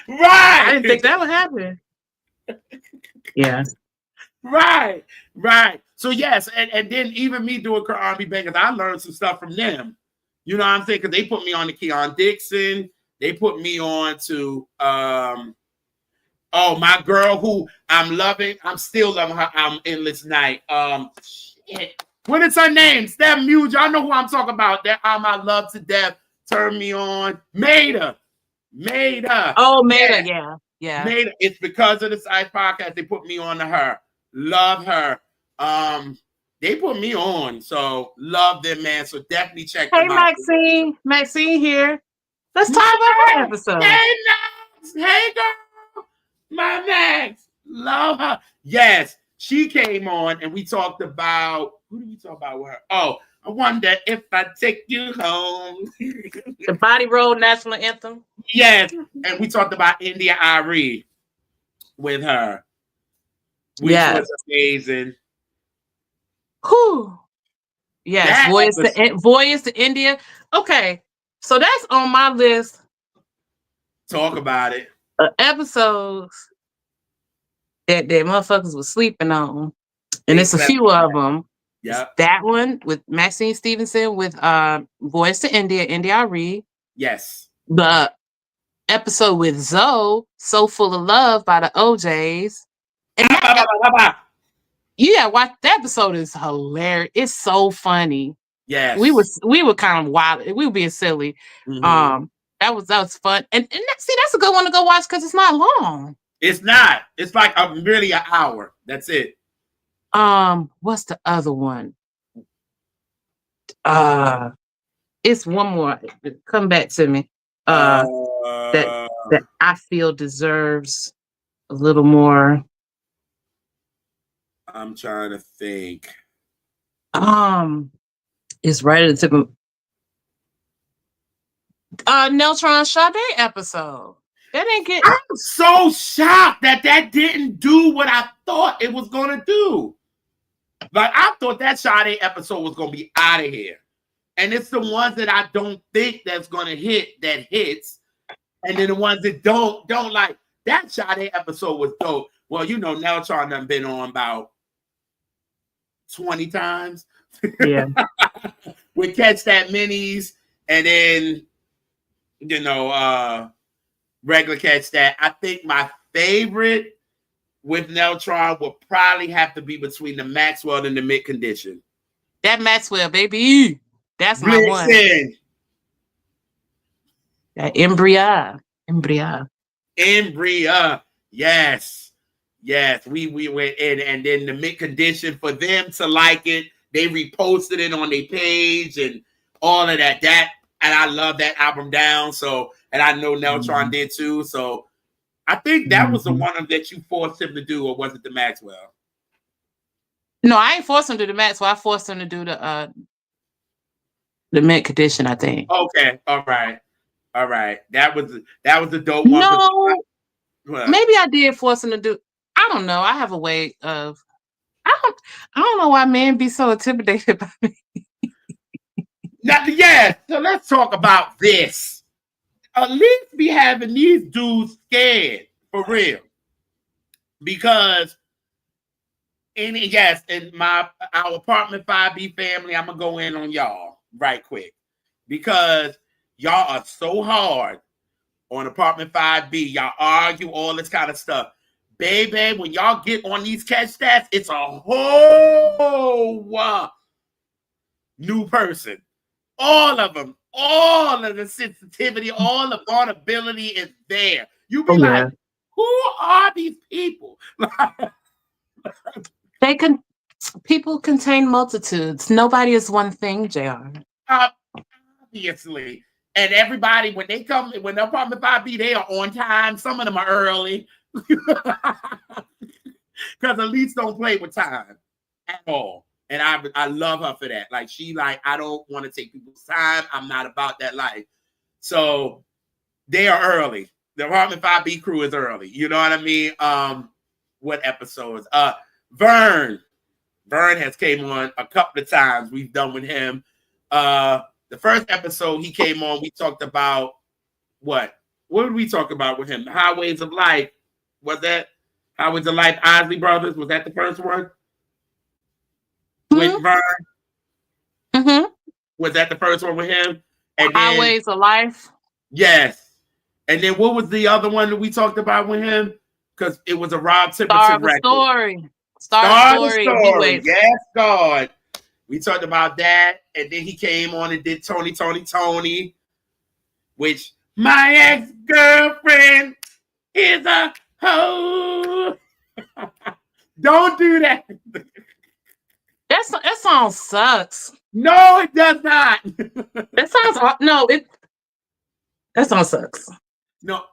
Right. I didn't think that would happen. Yeah. Right. So yes, and then even me doing R&B Bangers, I learned some stuff from them. You know what I'm saying? Because they put me on to Keon Dixon. They put me on to my girl who I'm loving. I'm still loving her. I'm Endless Night. Shit. What is her name? Steph Muse. Y'all know who I'm talking about. That I love to death. Turn me on. Maida. Oh, Maida. Yeah. Maida. It's because of the Side podcast. They put me on to her. Love her. They put me on. So love them, man. So definitely check them out. Hey, Maxine here. Let's talk about her episode. Hey, Max. Hey, girl. My Max. Love her. Yes. She came on and we talked about, who did we talk about with her? Oh, I wonder if I take you home. The Body Roll National Anthem. Yes. And we talked about India Ari with her. Which was amazing. Whew. Yes. Voyage to India. Okay. So that's on my list. Talk about it. Episodes that motherfuckers was sleeping on. And They it's a slept few on of that. them. Yeah. That one with Maxine Stevenson with Voice to India, India Reed. Yes. The episode with Zoe, So Full of Love by the OJs. And yeah, watch that episode is hilarious. It's so funny. Yes. We were kind of wild. We were being silly. Mm-hmm. That was fun. And see, that's a good one to go watch because it's not long. It's not. It's like really an hour. That's it. What's the other one? It's one more. Come back to me. That I feel deserves a little more. I'm trying to think. It's right at the tip of Neltron Sade episode. That ain't get. I'm so shocked that didn't do what I thought it was gonna do. Like I thought that Sade episode was gonna be out of here. And it's the ones that I don't think that's gonna hit that hits. And then the ones that don't like that Sade episode was dope. Well, you know, Neltron done been on about 20 times. Yeah. We catch that minis and then you know regular catch that. I think my favorite with Neltron will probably have to be between the Maxwell and the mid condition. That Maxwell, baby. That's my one. That Embrya. Yes. We went in, and then the mid condition for them to like it. They reposted it on their page and all of that. And I love that album down. So, and I know Neltron did too. So I think that was the one that you forced him to do, or was it the Maxwell? No, I ain't forced him to do the Maxwell. I forced him to do the mint condition, I think. Okay, all right. That was the dope one. No, maybe I did force him to do. I don't know. I have a way of. I don't know why men be so intimidated by me. Now, so let's talk about this. Alise be having these dudes scared for real, because in our apartment 5B family, I'm gonna go in on y'all right quick because y'all are so hard on apartment 5B. Y'all argue all this kind of stuff, baby. When y'all get on these catch stats, it's a whole new person. All of them, all of the sensitivity, all the vulnerability is there. You be like, who are these people? People contain multitudes. Nobody is one thing, JR. Obviously. And everybody, when the apartment 5B, they are on time. Some of them are early. Because Alise don't play with time at all. And I love her for that. Like, I don't want to take people's time. I'm not about that life. So they are early. The apartment 5B crew is early. You know what I mean? What episodes? Vern has came on a couple of times. We've done with him. The first episode he came on, we talked about what? What did we talk about with him? Highways of Life. Was that Highways of Life? Isley Brothers. Was that the first one? With Vern? Mm-hmm. Was that the first one with him? And Highways of Life? Yes. And then what was the other one that we talked about with him? Because it was a Rob Templeton record. Star of the Story. Yes, God. We talked about that. And then he came on and did Tony, which my ex-girlfriend is a hoe. Don't do that. That song sucks. No, it does not. That song sucks. No,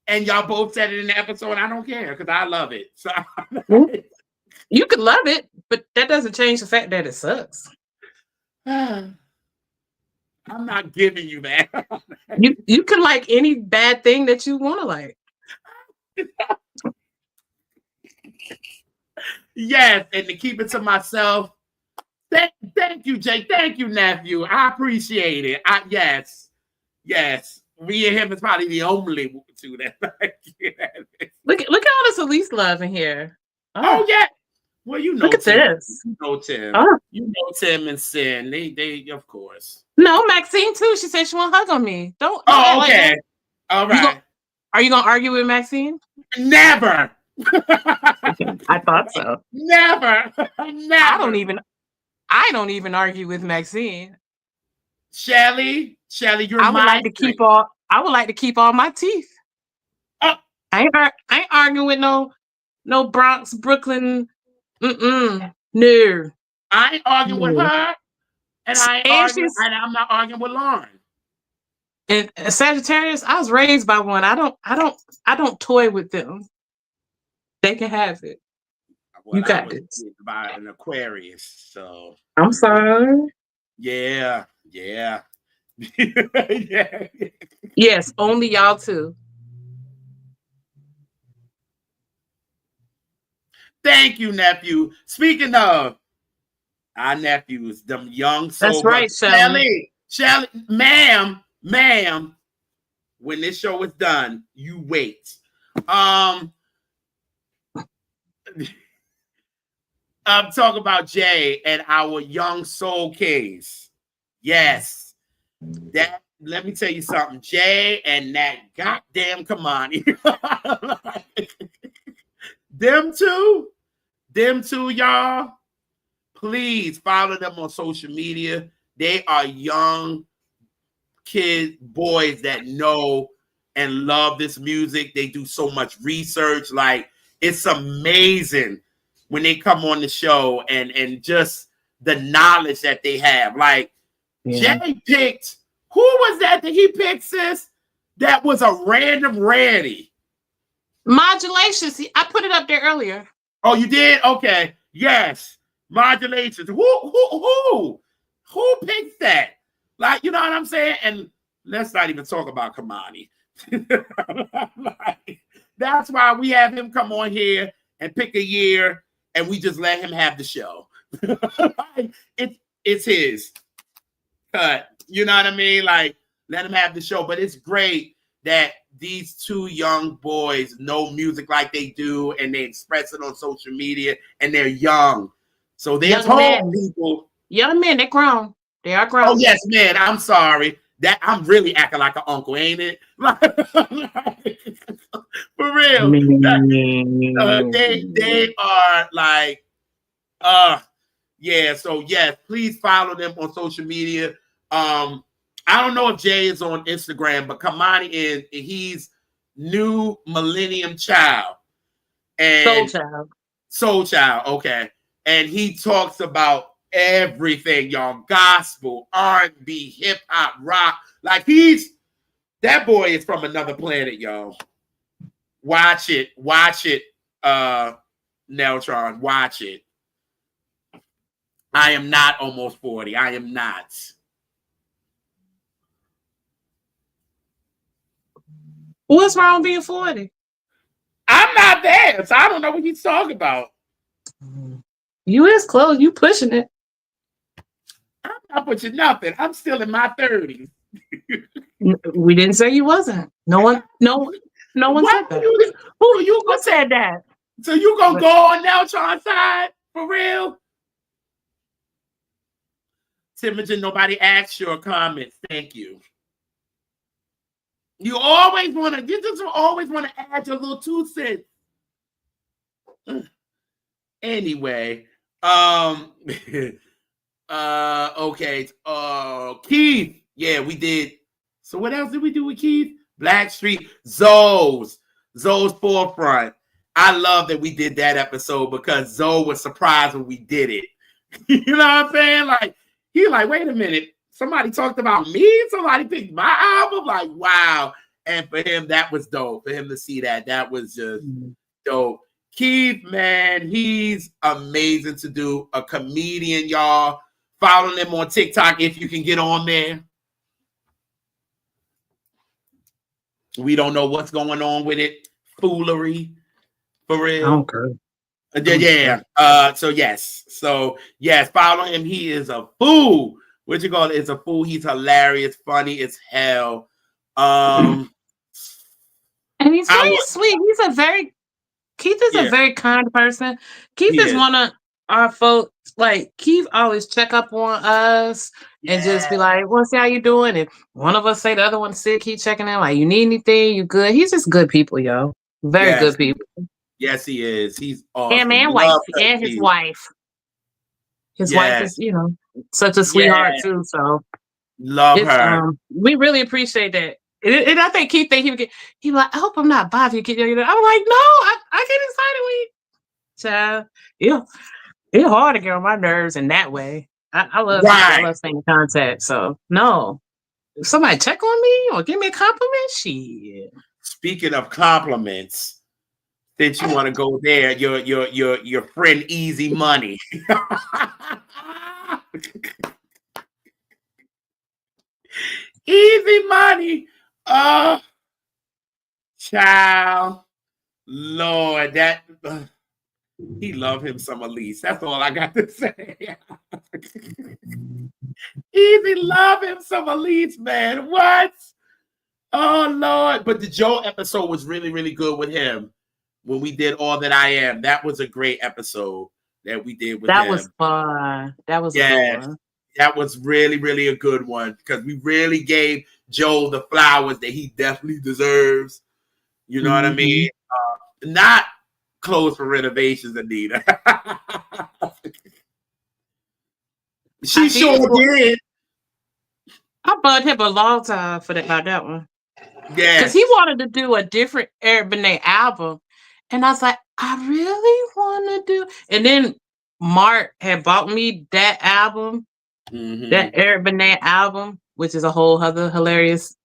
and y'all both said it in the episode. I don't care because I love it. So you could love it, but that doesn't change the fact that it sucks. I'm not giving you that. You can like any bad thing that you want to like. Yes, and to keep it to myself. Thank you, Jake. Thank you, nephew. I appreciate it. Yes. Me and him is probably the only two that like it. Look at all this Alise love in here. Oh yeah. Well, you know, look at Tim. this. You know Tim. Oh. You know Tim and Sin. They of course. No, Maxine too. She said she want to hug on me. Don't Oh, act like okay. that. All right. Are you gonna argue with Maxine? Never. I thought so. Never. Never. I don't even argue with Maxine. Shelly, you're I would like to keep all my teeth. Oh. I ain't arguing with no Bronx, Brooklyn. No. I ain't arguing with her, and I'm not arguing with Lauren. And Sagittarius, I was raised by one. I don't toy with them. They can have it. Well, you got it. By an Aquarius, so I'm sorry. Yeah. Yeah. Yes, only y'all two. Thank you, nephew. Speaking of our nephews, them young soul. That's right, Shelly, ma'am. When this show is done, you wait. I'm talking about Jay and our young soul kings. Yes, that. Let me tell you something, Jay and that goddamn Kamani. Them two, y'all. Please follow them on social media. They are young kids, boys that know and love this music. They do so much research. Like, it's amazing when they come on the show and just the knowledge that they have. Like, Jay picked, who was that he picked, sis? That was a random Randy. Modulations. I put it up there earlier. Oh, you did? Okay. Yes. Modulations. Who picked that? Like, you know what I'm saying? And let's not even talk about Kamani. That's why we have him come on here and pick a year, and we just let him have the show. It's his cut. You know what I mean? Like, let him have the show. But it's great that these two young boys know music like they do, and they express it on social media, and they're young. So there's hope, people. Young men, they're grown. They are grown. Oh, yes, man. I'm sorry. That I'm really acting like an uncle, ain't it? For real. They are like, yeah. So yes, please follow them on social media. I don't know if Jay is on Instagram, but Kamani is. He's New Millennium Child and Soul Child. Okay, and he talks about everything, y'all. Gospel, R&B, hip hop, rock. Like, that boy is from another planet, y'all. Watch it, Neltron. Watch it. I am not almost 40. I am not. What's wrong with being 40? I'm not there, so I don't know what he's talking about. You is close. You pushing it. I'm not pushing nothing. I'm still in my 30s. We didn't say you wasn't. No one said that. Who said that? So you gonna go on Neltron's side for real? Timogen, nobody asked your comments. Thank you. You just always want to add your little 2 cents. Anyway, okay. Keith. Yeah, we did. So what else did we do with Keith? Blackstreet, Zoe's Forefront. I love that we did that episode because Zoe was surprised when we did it. You know what I'm saying? Like, he like, wait a minute. Somebody talked about me. Somebody picked my album. Like, wow. And for him, that was dope. For him to see that was just dope. Keith, man, he's amazing to do. A comedian, y'all. Follow him on TikTok if you can get on there. We don't know what's going on with it. Foolery. For real. Yeah. So yes, follow him. He is a fool. What you call it? Is a fool. He's hilarious, funny as hell. And he's very sweet. He's a very Keith is a very kind person. Keith is one of our folks. Like Keith always check up on us and just be like, "Well, see how you doing?" And one of us say the other one's sick. He checking in like, "You need anything? You good?" He's just good people, yo. Very good people. Yes, he is. He's awesome. Him and wife and his wife. His wife is, such a sweetheart too. So love her. We really appreciate that. And I think Keith think he like, I hope I'm not bothering you. I'm like, no, I get excited when you child. It's hard to get on my nerves in that way. I love people. I love staying in contact. So no. If somebody check on me or give me a compliment, shit. Speaking of compliments, since you want to go there, your friend Easy Money. Easy Money. Oh, child. Lord, that he love him some Alise. That's all I got to say. Easy love him some Alise, man. What? Oh, Lord. But the Joe episode was really, really good with him. When we did All That I Am, that was a great episode that we did with him. That was fun. That was a good one. That was really, really a good one because we really gave Joe the flowers that he definitely deserves. You know what I mean? Not clothes for renovations, Anita. She sure did. I bugged him a long time for that one. Yeah. Because he wanted to do a different R&B album. And I was like, I really want to do. And then Mark had bought me that album, that R&B album, which is a whole other hilarious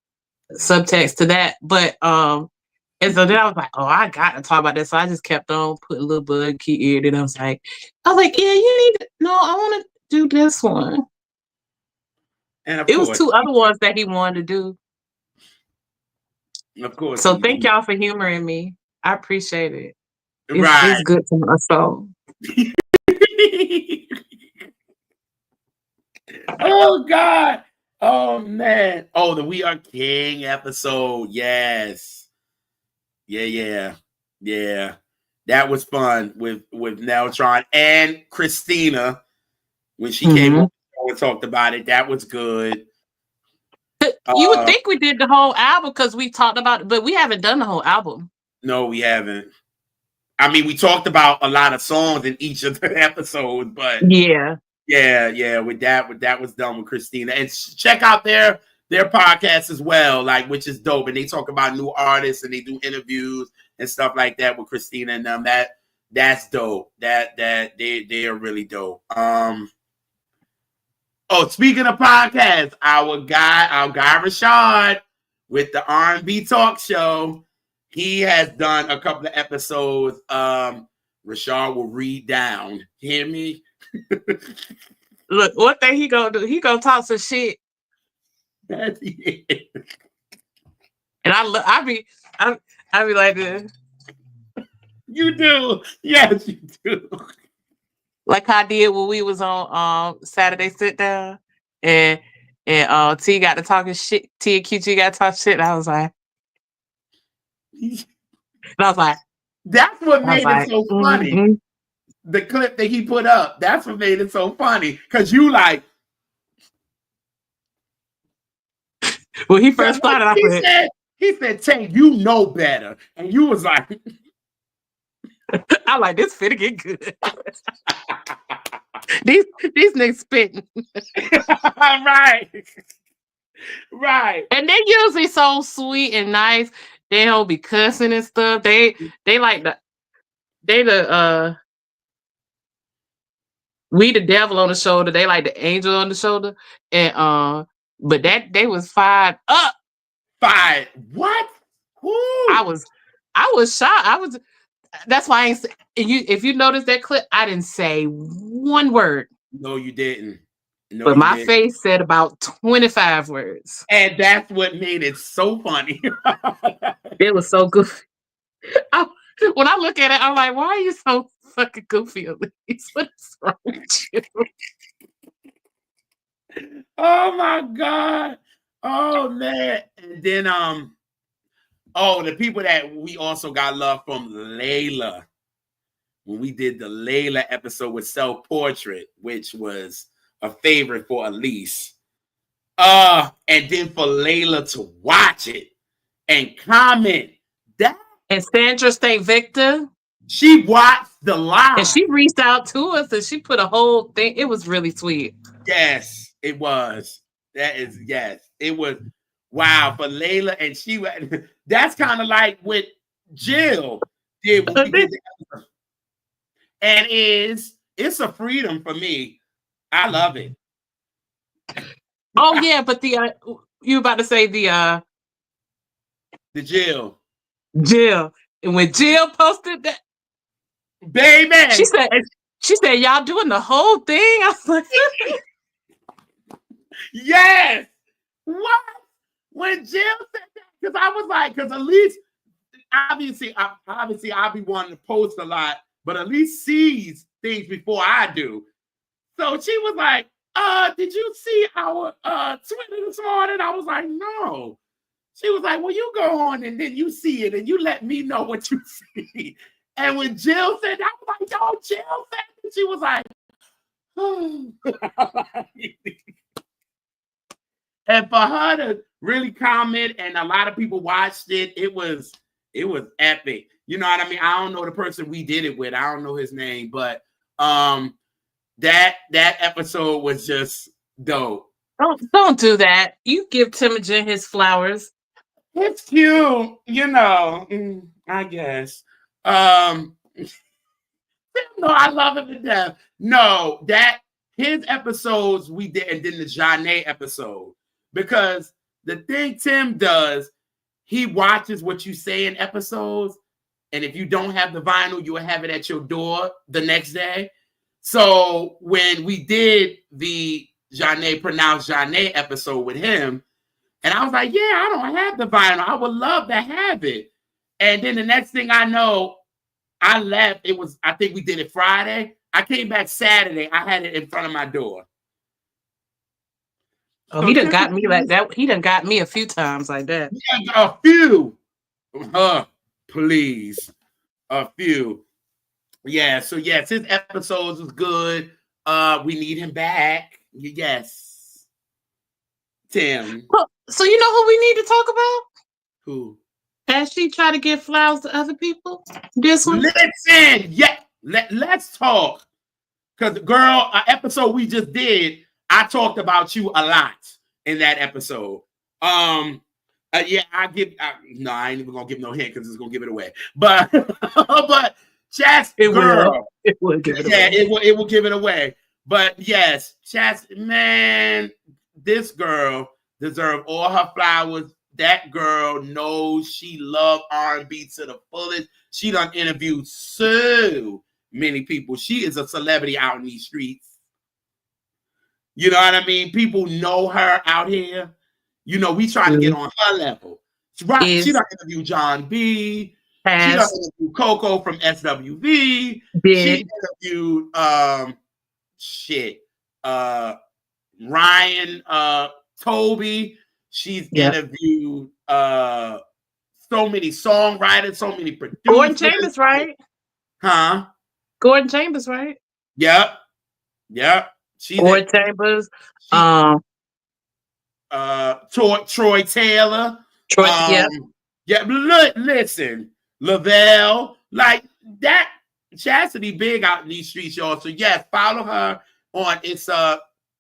subtext to that. But and so then I was like, oh, I got to talk about this. So I just kept on putting a little bug key ear. And I was like, yeah, you need to. No, I want to do this one. And it was two other ones that he wanted to do. Of course. So thank y'all for humoring me. I appreciate it. It's good to my soul. Oh, God. Oh, man. Oh, the We Are King episode. Yes. Yeah. That was fun with Neltron and Christina when she came on and talked about it. That was good. You would think we did the whole album because we talked about it, but we haven't done the whole album. No, we haven't. I mean, we talked about a lot of songs in each of the episodes, but yeah. With that was done with Christina, and check out their podcast as well, like which is dope. And they talk about new artists and they do interviews and stuff like that with Christina and them. That's dope. That they are really dope. Oh, speaking of podcasts, our guy Rashad with the R&B Talk Show, he has done a couple of episodes. Rashad will read down. Hear me? Look, what thing he gonna do? He gonna talk some shit. That's it. And I be like this. You do, yes, you do. Like I did when we was on Saturday Sit Down, and T got to talking shit. T and QG got to talk shit. And I was like, that's what made it so funny. The clip that he put up, that's what made it so funny. Because you like, when he first started, he said, Tay, you know better. And you was like, I'm like, this finna get good. These niggas spitting. Right. And they're usually so sweet and nice. They don't be cussing and stuff. They like we the devil on the shoulder. They like the angel on the shoulder. And but that they was fired up. Fired. What? Woo. I was shocked. That's why I ain't if you notice that clip, I didn't say one word. No, you didn't. No, but my face said about 25 words. And that's what made it so funny. It was so goofy. When I look at it, I'm like, why are you so fucking goofy, Alise? What's wrong with you? Oh my God. Oh man. And then Oh, the people that we also got love from, Layla. When we did the Layla episode with Self Portrait, which was a favorite for Alise. And then for Layla to watch it and comment that. And Sandra St. Victor. She watched the live. And she reached out to us and she put a whole thing. It was really sweet. Yes, it was. Yes, it was. Wow, for Layla. And that's kind of like what Jill did when we did the episode. And it's a freedom for me. I love it. Oh yeah, but you about to say the Jill. And when Jill posted that, baby, she said y'all doing the whole thing. I was like, yes. What? When Jill said that, because I was like, because Alise, obviously I'll be wanting to post a lot, but Alise sees things before I do. So she was like, did you see our Twitter this morning? I was like, no. She was like, well, you go on and then you see it and you let me know what you see. And when Jill said that, I was like, yo, Jill said it. She was like, oh. And for her to really comment, and a lot of people watched it, it was epic. You know what I mean? I don't know the person we did it with. I don't know his name, but that episode was just dope. Don't do that. You give Timogen his flowers. It's cute, you know. I guess. No, I love him to death. No, his episodes we did, and then the Janae episode. Because the thing Tim does, he watches what you say in episodes, and if you don't have the vinyl, you will have it at your door the next day. So when we did the Pronounced Janae episode with him, and I was like, yeah, I don't have the vinyl. I would love to have it. And then the next thing I know, I left. I think we did it Friday. I came back Saturday. I had it in front of my door. Oh, he done got me like that. He done got me a few times like that. Yeah, a few. Please. A few. Yeah, so yes, his episodes was good. We need him back. Yes. Tim. So you know who we need to talk about? Who? As she try to give flowers to other people? This one? Listen, yeah. Let's talk. Because, girl, an episode we just did, I talked about you a lot in that episode. Yeah, I ain't even gonna give no hint because it's gonna give it away. But Chas, it girl, will give it away. It will give it away. But yes, Chas, man, this girl deserves all her flowers. That girl knows she loves R&B to the fullest. She done interviewed so many people. She is a celebrity out in these streets. You know what I mean? People know her out here. You know, we try to get on her level. She done interviewed John B. She done interviewed Coco from SWV. She interviewed Ryan Toby. She's interviewed so many songwriters, so many producers. Gordon Chambers, right? Huh? Gordon Chambers, right? Yep. Gordon Chambers. Troy Taylor. Yeah. Listen, Lavelle, like that. Chastity big out in these streets, y'all. So yes, follow her on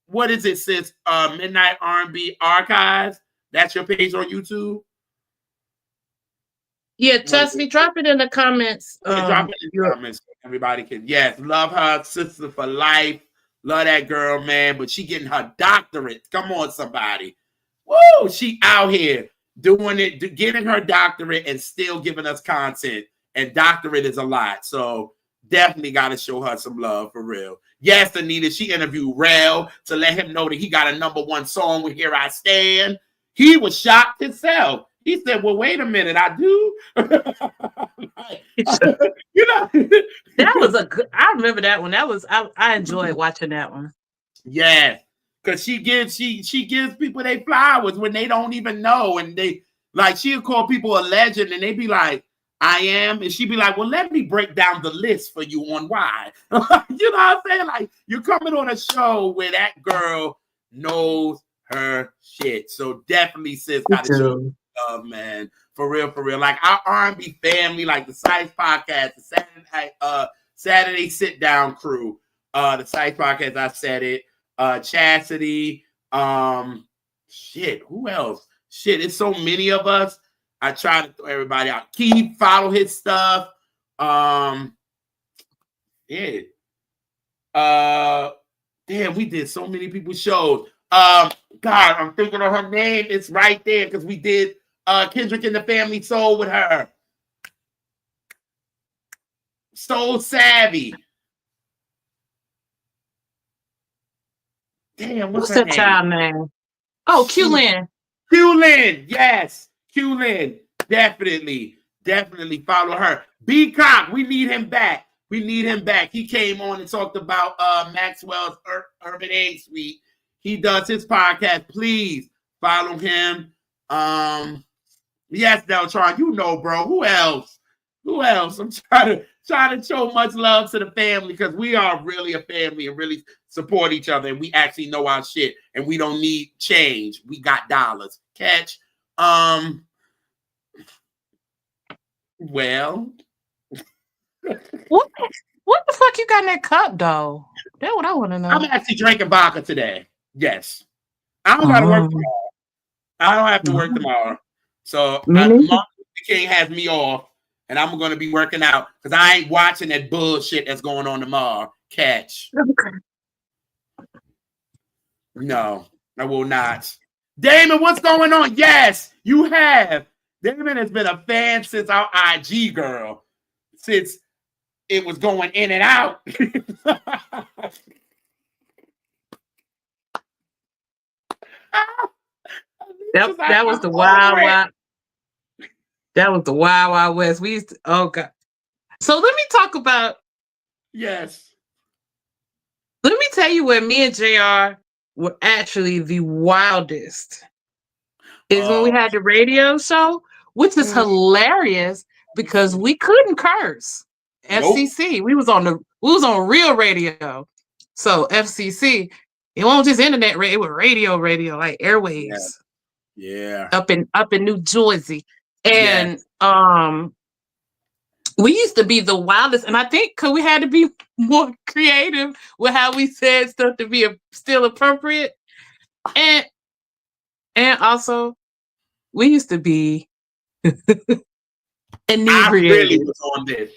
what is it, sis? Midnight R&B Archives. That's your page on YouTube. Yeah, trust me. Drop it in the comments. Drop it in the comments. Everybody can. Yes, love her, sister for life. Love that girl, man. But she getting her doctorate. Come on, somebody. Woo! She out here doing it, getting her doctorate and still giving us content. And doctorate is a lot. So definitely got to show her some love for real. Yes, Anita, she interviewed Rel to let him know that he got a #1 song with Here I Stand. He was shocked himself. He said, well, wait a minute, I do. You know, that was a good, I remember that one. That was, I enjoyed watching that one. Yes, because she gives people their flowers when they don't even know. And they, Like she'll call people a legend, and they be like, "I am," and she'd be like, "Well, let me break down the list for you on why." You know what I'm saying? Like you're coming on a show where that girl knows her shit. So definitely, sis, got to show love, man. For real, for real. Like our R&B family, like the Sites Podcast, the Saturday Sit Down crew, the Sites Podcast. I said it. Chastity. Shit. Who else? Shit. It's so many of us. I try to throw everybody out. Keep follow his stuff. Yeah. Damn, we did so many people's shows. God, I'm thinking of her name. It's right there because we did Kendrick and the Family Soul with her. Soul Savvy. Damn, what's her that name? child name? Oh, Q-Lin. Q-Lin, yes. Q-Lin. Definitely follow her. B-Cock, we need him back. He came on and talked about Maxwell's Urban Egg Suite. He does his podcast. Please follow him. Yes, Deltron, you know, bro. Who else? I'm trying to show much love to the family because we are really a family and really support each other, and we actually know our shit, and we don't need change. We got dollars. Catch. Well, what the fuck you got in that cup, though? That's what I want to know. I'm actually drinking vodka today. Yes. I don't got to work tomorrow. I don't have to work tomorrow. So Martin Luther King has me off, and I'm going to be working out because I ain't watching that bullshit that's going on tomorrow. Catch. Okay. No, I will not. Damon, what's going on? Yes, you have. Damon has been a fan since our IG girl, since it was going in and out. That was the wild. That was the wild west. We used to, oh God. So let me talk about. Yes. Let me tell you where me and JR were actually the wildest. Is when we had the radio show, which is hilarious because we couldn't curse. Nope. FCC. We was on real radio. So FCC, it wasn't just internet radio, it was radio, like airwaves. Yeah. Up in New Jersey. And we used to be the wildest, and I think because we had to be more creative with how we said stuff to be still appropriate, and also we used to be inebriated. I really was on this.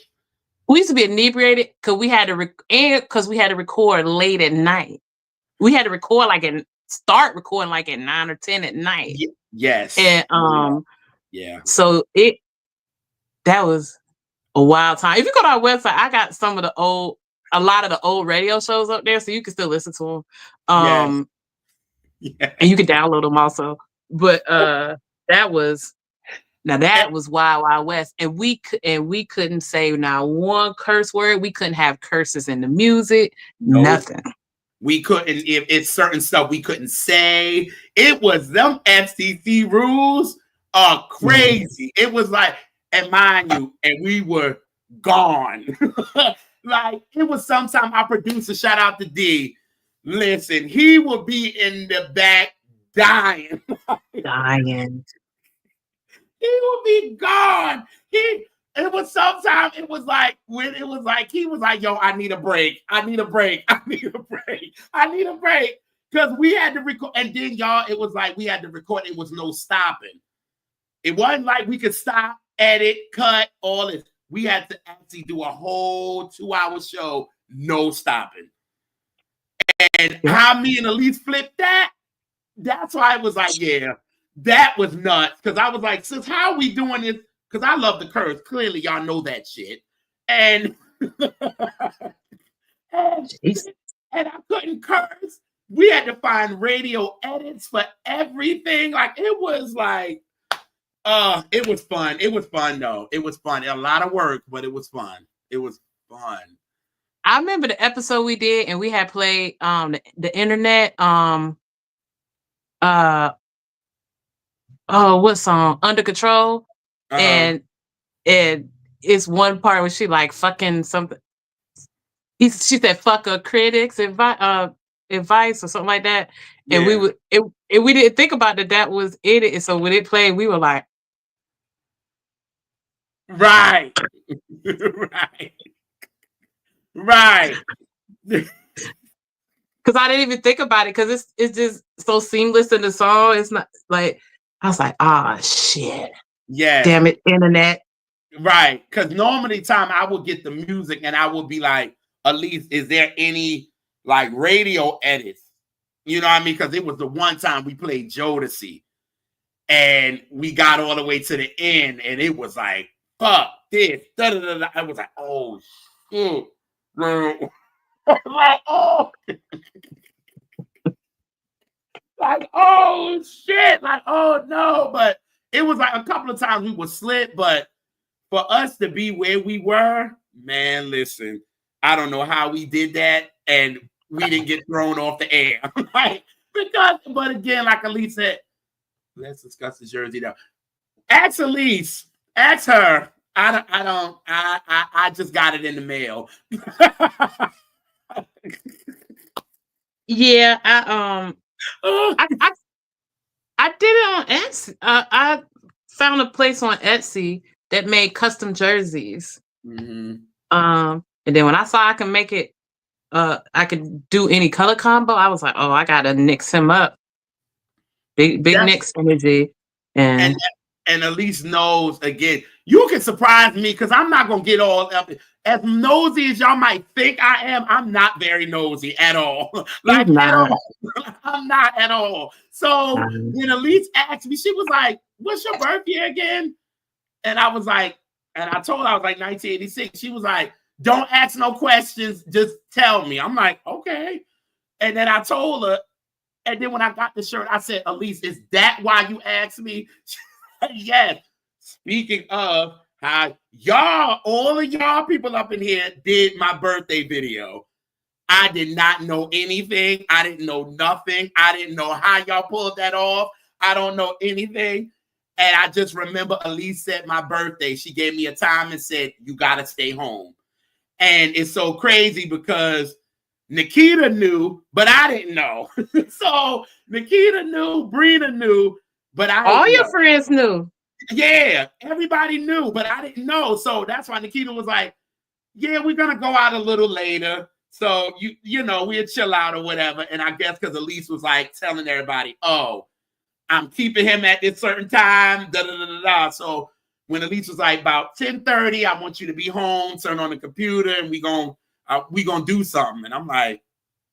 We used to be inebriated because we had to record late at night. We had to record start recording like at 9 or 10 at night. Yes. And so that was a wild time. If you go to our website, I got a lot of the old radio shows up there, so you can still listen to them. And you can download them also. But that was Wild West, and we couldn't say now one curse word. We couldn't have curses in the music. Nope. Nothing. We couldn't. If it's certain stuff we couldn't say. It was them FCC rules are crazy. It was like, and mind you, and we were gone. Like it was sometime our producer, shout out to D. Listen, he would be in the back dying. He would be gone. It was sometimes it was like when it was like he was like, yo, I need a break. Because we had to record, and then y'all, it was like we had to record, it was no stopping. It wasn't like we could stop, edit, cut, all this. We had to actually do a whole 2-hour show, no stopping. And how me and Alise flipped that, that's why it was like, yeah, that was nuts. Because I was like, sis, how are we doing this? Because I love the curse. Clearly, y'all know that shit. And and I couldn't curse. We had to find radio edits for everything. Like, it was like, it was fun. It was fun, though. It was fun. A lot of work, but it was fun. It was fun. I remember the episode we did, and we had played the internet. what song? Under Control. Uh-huh. And it's one part where she like fucking something. She said fuck a critics advice or something like that. And Yeah. we didn't think about that was it. And so when it played, we were like, right. Right. Right. because I didn't even think about it because it's just so seamless in the song. It's not like I was like, ah, shit, Yes. damn it, internet. Right. Because normally time I would get the music and I would be like, Alise, is there any like radio edits? You know what I mean? Because it was the one time we played Jodeci and we got all the way to the end and it was like, fuck this. Da, da, da, da. I was like, oh shit. Like, oh. Like, oh shit. Like, oh no. But it was like a couple of times we would slip, but for us to be where we were, man, listen, I don't know how we did that, and we didn't get thrown off the air. Like, because, but again, like Alise said, let's discuss the jersey now. Ask Alise, ask her. I just got it in the mail. Yeah, I did it on Etsy. I found a place on Etsy that made custom jerseys. Mm-hmm. And then when I saw I can make it, I could do any color combo. I was like, oh, I gotta nix him up. Big Nix energy. And Alise knows again. You can surprise me because I'm not gonna get all up. As nosy as y'all might think I am, I'm not very nosy at all. Like at all. I'm not at all. So when Alise asked me, she was like, "What's your birthday again?" And I was like, and I told her I was like 1986. She was like, "Don't ask no questions, just tell me." I'm like, okay. And then I told her, and then when I got the shirt, I said, "Alise, is that why you asked me?" Yes. Speaking of how y'all, all of y'all people up in here did my birthday video. I did not know anything. I didn't know nothing. I didn't know how y'all pulled that off. I don't know anything. And I just remember Alise said my birthday. She gave me a time and said, you got to stay home. And it's so crazy because Nikita knew, but I didn't know. So Nikita knew, Brina knew, but I all didn't your know. friends knew. Yeah, everybody knew, but I didn't know. So that's why Nikita was like, yeah, we're going to go out a little later. So, you know, we'll chill out or whatever. And I guess because Alise was like telling everybody, oh, I'm keeping him at this certain time. Da, da, da, da, da. So when Alise was like about 10:30, I want you to be home, turn on the computer, and we gonna do something. And I'm like,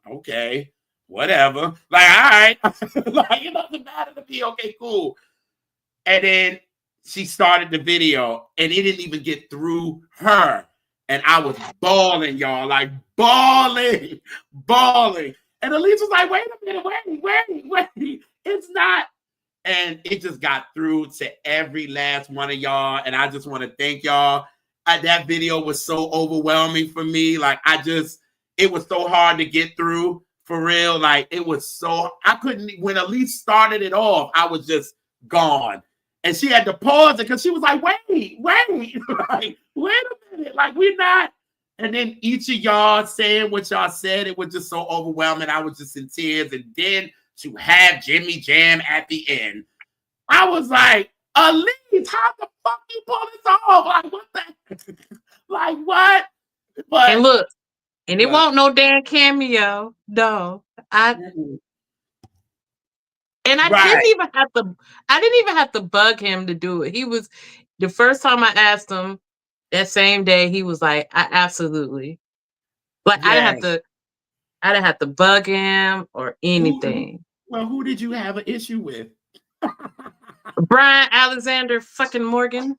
okay, whatever. Like, all right. Like, it doesn't matter to me. Okay, cool. And then she started the video and it didn't even get through her. And I was bawling, y'all, like bawling. And Alise was like, wait a minute, wait. It's not. And it just got through to every last one of y'all. And I just want to thank y'all. That video was so overwhelming for me. Like, it was so hard to get through for real. Like, it was so, I couldn't, when Alise started it off, I was just gone. And she had to pause it because she was like, wait. Like, wait a minute. Like, we're not. And then each of y'all saying what y'all said, it was just so overwhelming. I was just in tears. And then to have Jimmy Jam at the end, I was like, Alise, how the fuck you pull this off? Like, what the? Like, what? But, and look, and it won't no damn cameo. No. And I didn't even have to bug him to do it. He was the first time I asked him that same day, he was like, I absolutely. Like, yes. I didn't have to bug him or anything. Who did you have an issue with? Brian Alexander fucking Morgan.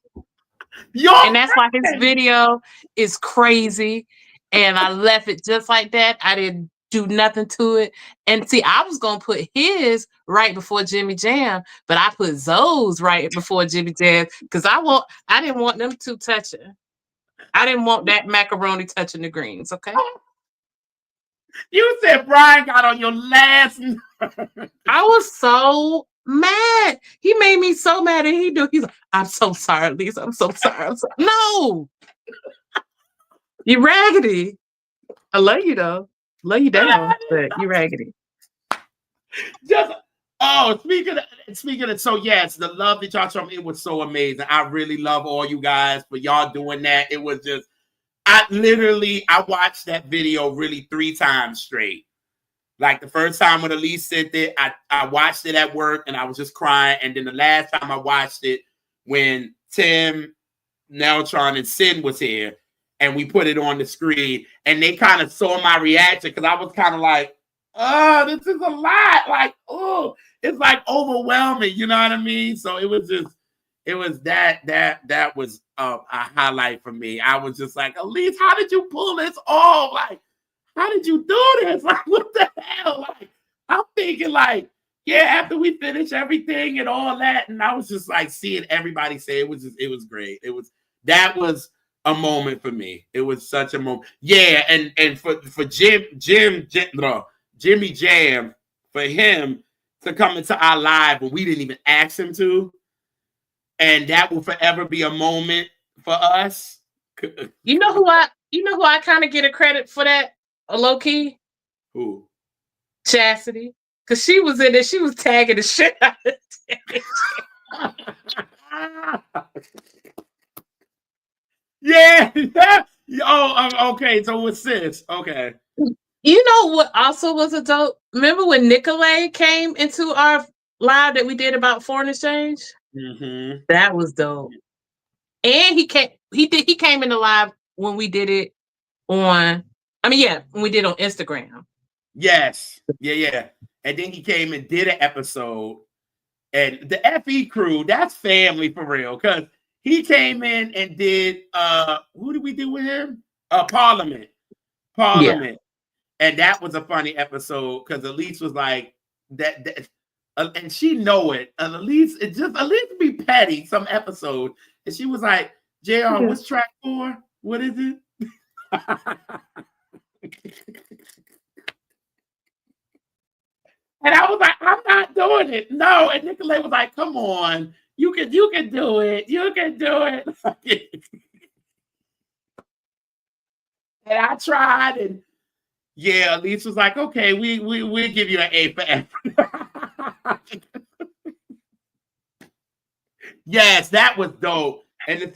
And that's why his video is crazy. And I left it just like that. I didn't do nothing to it. And see, I was gonna put his right before Jimmy Jam, but I put Zoe's right before Jimmy Jam because I didn't want them two touching. I didn't want that macaroni touching the greens, okay? You said Brian got on your last. I was so mad. He made me so mad, and he's like, I'm so sorry, Lisa. I'm so sorry. I'm sorry. No, you raggedy. I love you though. Love you down, but you raggedy. Just speaking of, so yes, the love that y'all showed me, it was so amazing. I really love all you guys for y'all doing that. It was just, I watched that video really 3 times straight. Like the first time when Alise sent it, I watched it at work and I was just crying. And then the last time I watched it when Tim, Neltron, and Sin was here, and we put it on the screen, and they kind of saw my reaction because I was kind of like, oh, this is a lot. Like, oh, it's like overwhelming. You know what I mean? So it was that was a highlight for me. I was just like, Alise, how did you pull this off? Like, how did you do this? Like, what the hell? Like, I'm thinking like, yeah, after we finished everything and all that, and I was just like seeing everybody say it was great. That was a moment for me. It was such a moment. Yeah, and for Jimmy Jam, for him to come into our live when we didn't even ask him to, and that will forever be a moment for us. You know who I kind of get a credit for that, low key? Who? Chastity. Because she was in it, she was tagging the shit out of it. Yeah. Oh, okay. So what's this? Okay. You know what also was a dope? Remember when Nicolay came into our live that we did about foreign exchange? Mm-hmm. That was dope. And he came in the live when we did it when we did it on Instagram. Yes. Yeah. And then he came and did an episode. And the FE crew, that's family for real. Because he came in and did, who did we do with him? Parliament. Yeah. And that was a funny episode because Alise was like, that and she know it. And Alise be petty some episode. And she was like, JR, what's track 4? What is it? And I was like, I'm not doing it. No. And Nicolay was like, come on. You can do it. You can do it. And I tried, and yeah, Alise was like, okay, we'll give you an A for effort. Yes, that was dope. And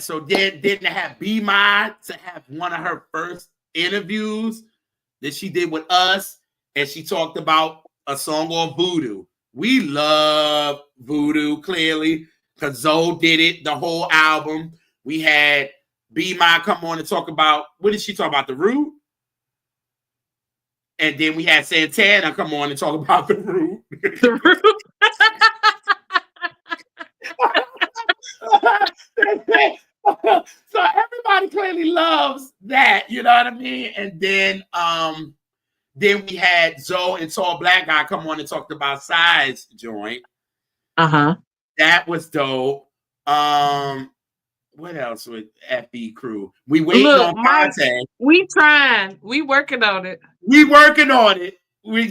so didn't have B-Mod to have one of her first interviews that she did with us, and she talked about a song on Voodoo. We love Voodoo, clearly, because Zoe did it, the whole album. We had B-Mod come on and talk about, what did she talk about? The Root? And then we had Santana come on and talk about the Root. The Root. So everybody clearly loves that, you know what I mean? And then we had Zoe and Tall Black Guy come on and talked about Size Joint. That was dope. What else with FE crew? We waiting on content. We trying. We working on it. We're working on it. We're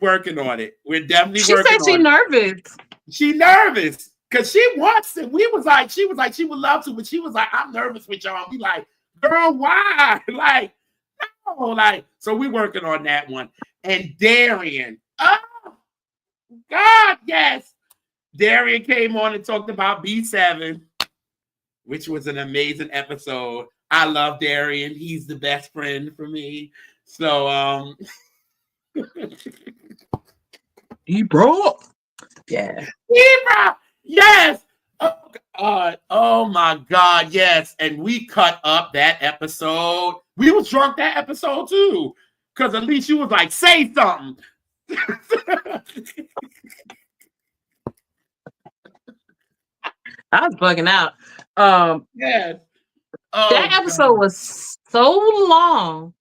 working on it. We're definitely working on it. She said she's nervous. She's nervous because she wants it. She was like, she would love to, but she was like, I'm nervous with y'all. We like, girl, why? Like, no, like, so we're working on that one. And Darian, oh God, yes. Darian came on and talked about B7, which was an amazing episode. I love Darian. He's the best friend for me. So Ebro. Yeah. Ebro. Yes. Oh God. Oh my God. Yes. And we cut up that episode. We was drunk that episode too. Because at least you was like, say something. I was bugging out. Yes. That episode was so long.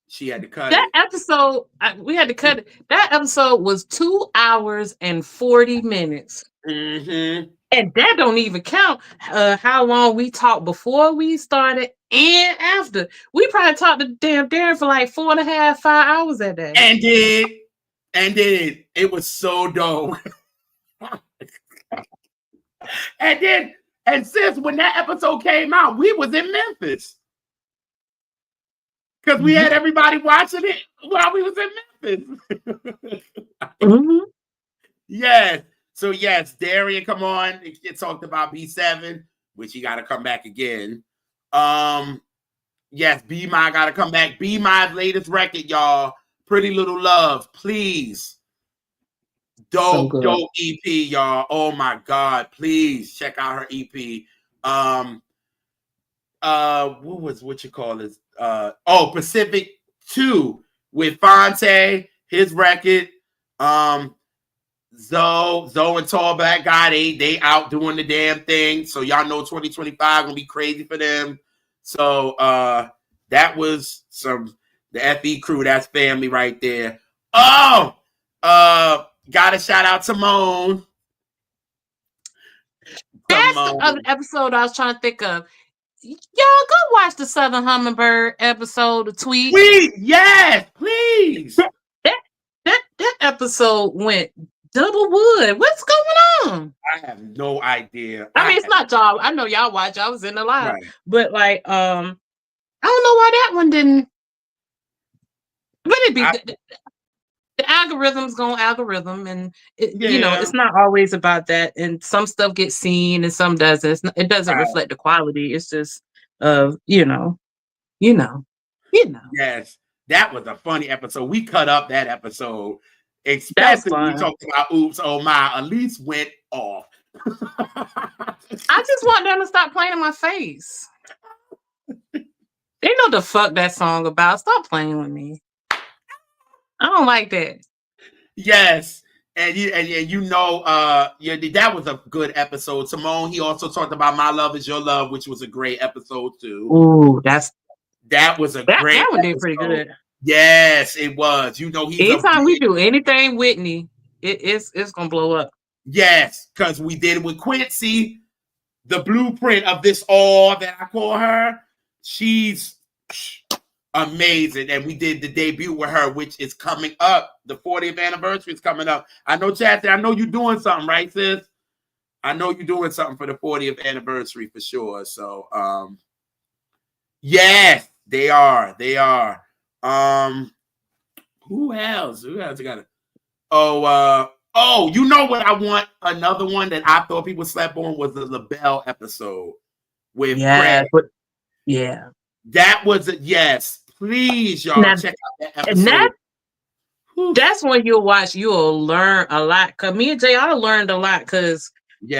She had to cut that episode. We had to cut it. That episode was 2 hours and 40 minutes. Mm-hmm. And that don't even count how long we talked before we started and after. We probably talked to damn Darren for like 4.5, 5 hours that day. And did. And then it was so dope. And since when that episode came out, we was in Memphis. Because we had everybody watching it while we was in Memphis. Yes. So yes, Darian, come on. It talked about B7, which he got to come back again. Yes, Be My got to come back. Be My's latest record, y'all. Pretty Little Love, please. Dope EP, y'all. Oh my God, please check out her EP. What you call this? Pacific 2 with Fonte, his record. Zoe and Tall Black Guy, they out doing the damn thing. So y'all know 2025 gonna be crazy for them. So that was the FE crew, that's family right there. Gotta shout out Simone. That's the other episode I was trying to think of. Y'all go watch the Southern Hummingbird episode of Tweet. Yes, please. That episode went double wood. What's going on? I have no idea. I mean, it's not y'all. I know y'all watch. I was in the live, right. But like, I don't know why that one didn't. But it'd be the algorithm's going algorithm, and you know, it's not always about that. And some stuff gets seen, and some doesn't. It doesn't reflect the quality. It's just you know. Yes, that was a funny episode. We cut up that episode, especially when we talked about Oops, Oh My. Alise went off. I just want them to stop playing in my face. They know the fuck that song about. Stop playing with me. I don't like that. Yes. And that was a good episode. Simone, he also talked about My Love Is Your Love, which was a great episode too. Ooh, that was a great that one did pretty good. Yes, it was. You know, anytime we do anything Whitney, it's gonna blow up. Yes, because we did it with Quincy, the blueprint of this all that I call her. She's amazing. And we did the debut with her, which is coming up. The 40th anniversary is coming up. I know, Chad, I know you're doing something, right, sis? I know you're doing something for the 40th anniversary for sure. So, yes, they are. They are. Who else? Who else got it? You know what I want? Another one that I thought people slept on was the LaBelle episode with Fred. That was yes. Please, y'all, check out that episode. That's when you'll watch. You'll learn a lot. Cause me and JR learned a lot. Cause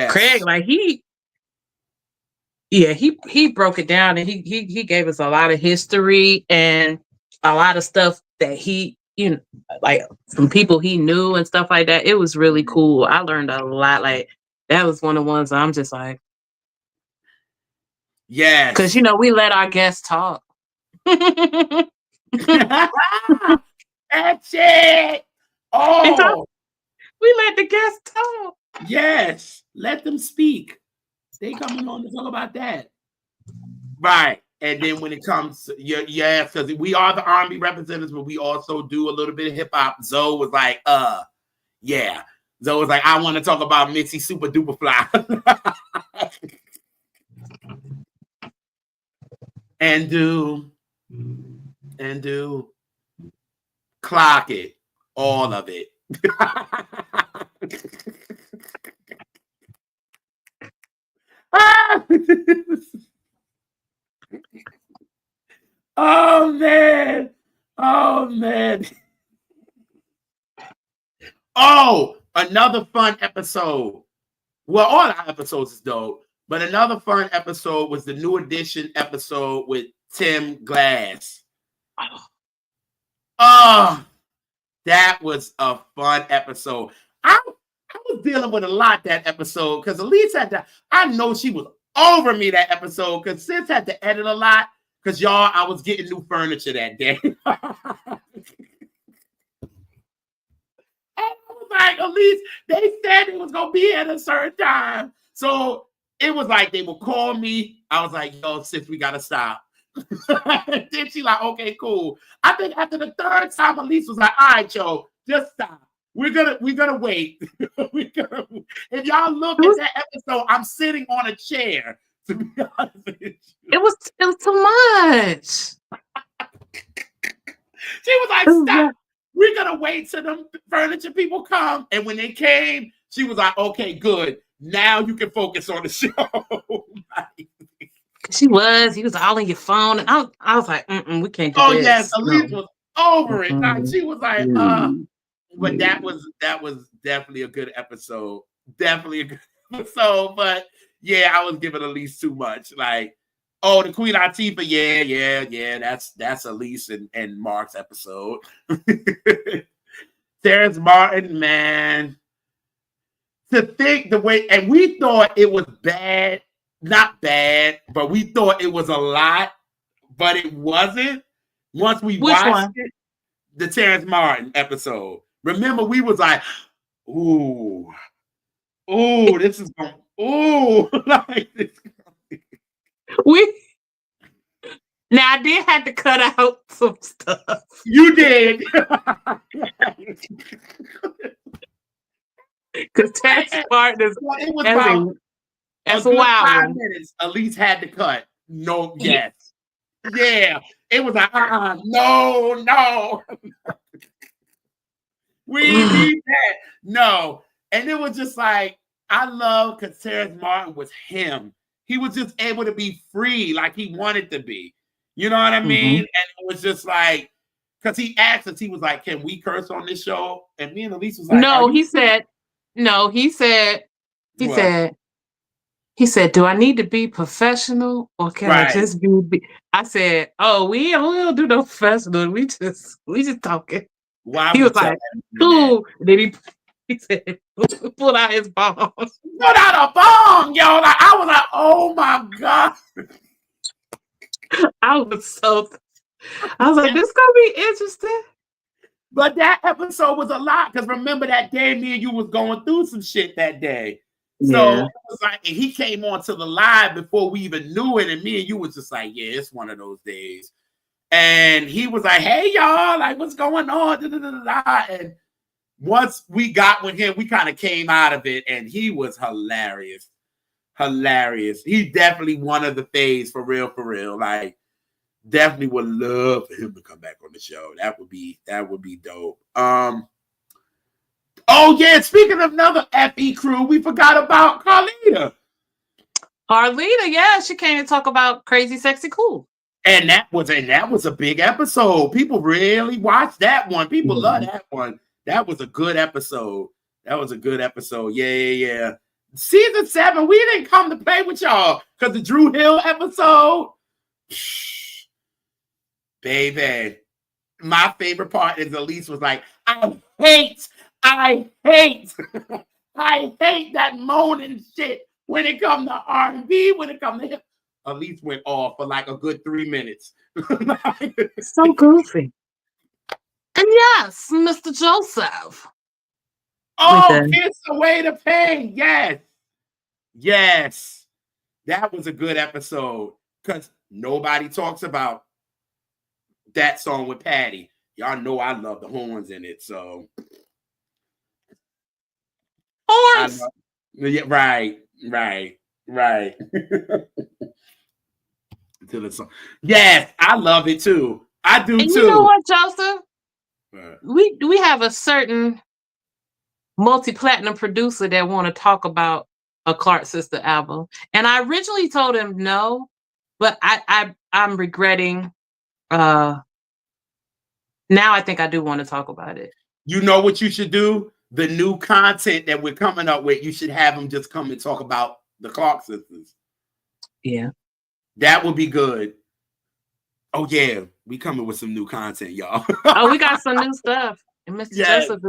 Craig, like he broke it down, and he gave us a lot of history and a lot of stuff that he, like from people he knew and stuff like that. It was really cool. I learned a lot. Like that was one of the ones I'm just like, because we let our guests talk. That's it. Oh, we let the guests talk. Yes, let them speak. They coming on to talk about that, right? And then when it comes to because we are the R&B representatives, but we also do a little bit of hip hop. Zoe was like, Zoe was like, I want to talk about Mitzi Super Duper Fly. and do clock it, all of it. Oh man. Oh, another fun episode. Well, all our episodes is dope, but another fun episode was the New Edition episode with Tim Glass. Oh, that was a fun episode. I was dealing with a lot that episode because Alise had to. I know she was over me that episode because Sis had to edit a lot because y'all, I was getting new furniture that day. And I was like, Alise, they said it was gonna be at a certain time, so it was like they would call me. I was like, yo, Sis, we gotta stop. Then she like, okay, cool. I think after the third time, Alise was like, all right, yo, Just stop. We're gonna wait. If y'all look at that episode, I'm sitting on a chair. To be honest with you. It was too much. She was like, stop. We're gonna wait till the furniture people come. And when they came, she was like, okay, good. Now you can focus on the show. He was all on your phone. And I was like, we can't do this. Oh, yes. Alise was over it. Like, she was like, but that was definitely a good episode. Definitely a good episode. But yeah, I was giving Alise too much. Like, oh, the Queen Latifah, yeah. That's Alise and Mark's episode. Terrence Martin, man. To think the way, and we thought it was bad, not bad, but we thought it was a lot, but it wasn't. Once we watched it, the Terrence Martin episode. Remember, we was like, ooh, this is going, like this. Now I did have to cut out some stuff. You did. Because Terrence Martin is, it was about that's a wild 5 one. minutes. At least had to cut. No, yes. Yeah. It was like, no. We need that. No. And it was just like, I love because Terrence Martin was him. He was just able to be free like he wanted to be. You know what I mean? And it was just like, because he asked us, he was like, can we curse on this show? And me and Alise was like, no, he said, he said, do I need to be professional or can I just be? I said, oh, we don't do no professional. We just talking. Why he was like, cool. And then he said, pull out his bomb. Put out a bomb, yo. Like, I was like, oh my God. I was like, this gonna be interesting. But that episode was a lot because remember that day me and you was going through some shit that day. So it was like, and he came on to the live before we even knew it, and me and you was just like, yeah, it's one of those days. And he was like, hey y'all, like what's going on? Da, da, da, da, da. And once we got with him, we kind of came out of it, and he was hilarious. He's definitely one of the faves for real. Like, definitely would love for him to come back on the show. That would be dope. Oh yeah, speaking of another FE crew, we forgot about Carlita. Yeah, she came to talk about Crazy Sexy Cool. And that was a big episode. People really watched that one. People love that one. That was a good episode. Yeah. Season 7, we didn't come to play with y'all because the Drew Hill episode. Baby, my favorite part is Alise was like, I hate that moaning shit when it comes to R&B, when it comes to hip. Alise went off for like a good 3 minutes. So goofy. And yes, Mr. Joseph. Oh, Kiss Away the Pain. Yes. That was a good episode because nobody talks about that song with Patty. Y'all know I love the horns in it, so. Horns! Yeah, right. To the song. Yes, I love it too. I do too. You know what, Joseph? We have a certain multi-platinum producer that want to talk about a Clark Sister album, and I originally told him no, but I'm regretting. Now I think I do want to talk about it. You know what you should do? The new content that we're coming up with, you should have them just come and talk about the Clark Sisters. Yeah, that would be good. Oh yeah, we coming with some new content, y'all. Oh, we got some new stuff, and Mr. Joseph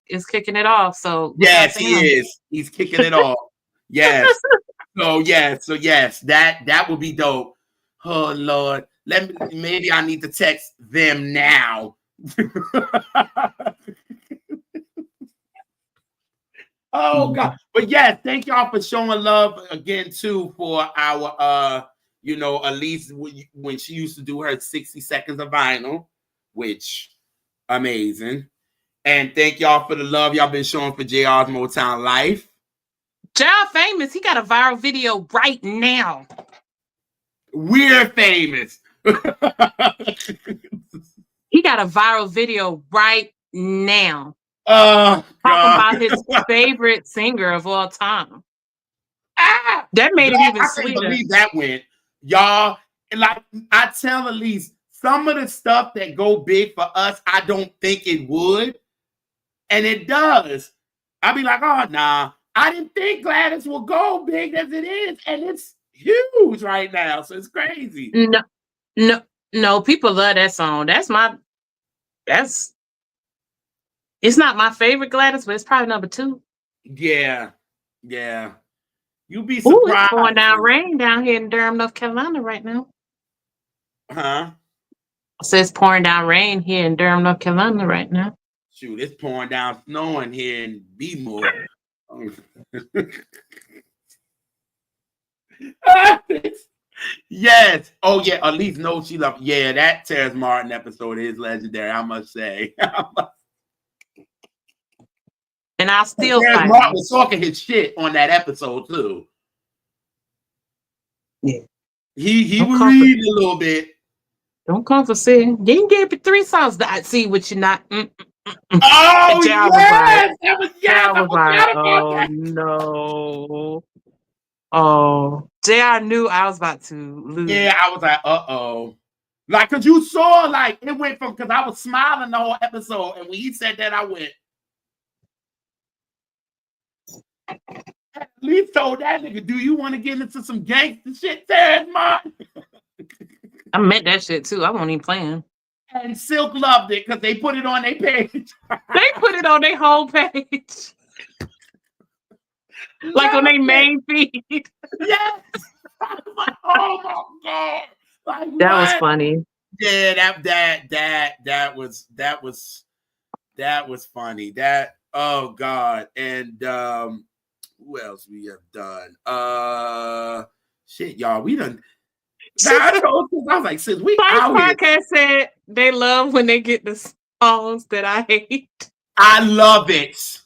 is kicking it off. So yes, he is. He's kicking it off. Yes. So yes, that would be dope. Oh Lord, maybe I need to text them now. Oh God. But yes, thank y'all for showing love again too for our Alise when she used to do her 60 seconds of vinyl, which amazing. And thank y'all for the love y'all been showing for JR's Motown Life. JR famous. He got a viral video right now. We're famous. He got a viral video right now. Oh, talking about his favorite singer of all time. That made it even sweeter. I can't believe that went. Y'all, like I tell Alise, some of the stuff that go big for us, I don't think it would. And it does. I'll be like, oh, nah. I didn't think Gladys would go big as it is. And it's huge right now. So it's crazy. No. People love that song. It's not my favorite Gladys, but it's probably number 2. Yeah. You'll be surprised. Ooh, it's pouring down rain down here in Durham, North Carolina right now. Huh? It says pouring down rain here in Durham, North Carolina right now. Shoot, it's pouring down snowing here in B-more. Yes. Oh, yeah. Alise knows she loves. Yeah, that Terrence Martin episode is legendary, I must say. And I'll still Terrence Martin was talking his shit on that episode, too. Yeah. He was reading a little bit. Don't come for sitting. You gave it 3 songs. I see what you're not. Oh, yes! I was like, oh, no. Oh, JR knew I was about to lose. Yeah, I was like, uh-oh. Like, because you saw, like, it went from, because I was smiling the whole episode, and when he said that, I went. At least told that nigga, do you want to get into some gangster shit, Terrence Martin? I meant that shit, too. I won't even play him. And Silk loved it, because they put it on their page. They put it on their homepage. Like on their main feed. Yes. Oh my God. Like, that was funny. Yeah, that was funny. That, oh God. And who else we have done? Shit, y'all. We done. I was like, since we out here. Podcast said they love when they get the songs that I hate. I love it.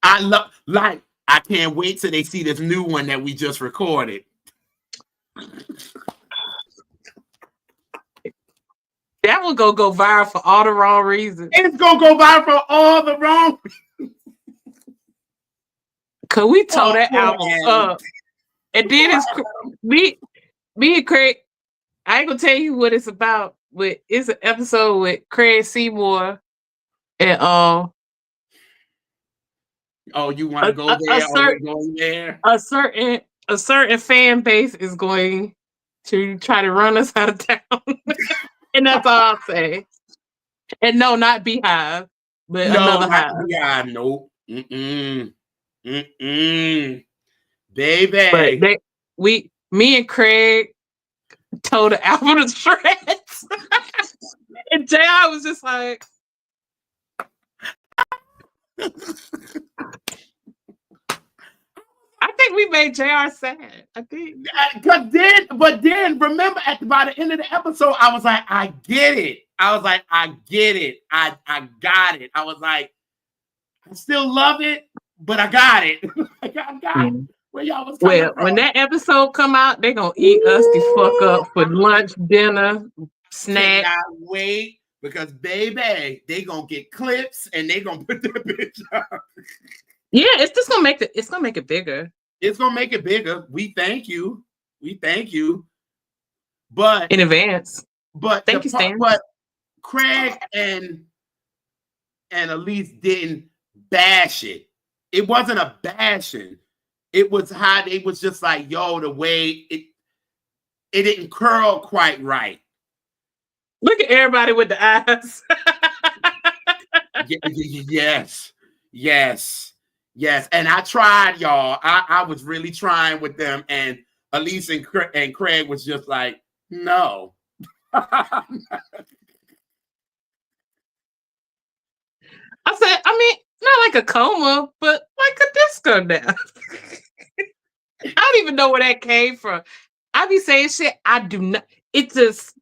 I can't wait till they see this new one that we just recorded. That will go viral for all the wrong reasons. It's gonna go viral for all the wrong reasons. Cause we tore that album up. And then it's me and Craig. I ain't gonna tell you what it's about, but it's an episode with Craig Seymour and oh, you want to go there? A certain fan base is going to try to run us out of town. And that's all I'll say. And no, not Beehive, but another Hive. Yeah, nope. Baby. But me and Craig tore the album to shreds. And JR was just like, I think we made JR sad. I think. But then remember by the end of the episode, I was like, I get it. I get it. I got it. I was like, I still love it, but I got it. I got it. Where y'all was coming from. When that episode come out, they're gonna eat us the fuck up for lunch, dinner, snack. Cannot wait. Because baby, they gonna get clips and they gonna put that bitch up. Yeah, it's just gonna make it bigger. It's gonna make it bigger. We thank you. But in advance. But thank you, Stan. But Craig and Alise didn't bash it. It wasn't a bashing. It was how they was just like, yo, the way it didn't curl quite right. Look at everybody with the eyes. Yes. And I tried, y'all. I was really trying with them. And Alise and Craig was just like, no. I said, I mean, not like a coma, but like a disco nap. I don't even know where that came from. I be saying shit. I do not. It just.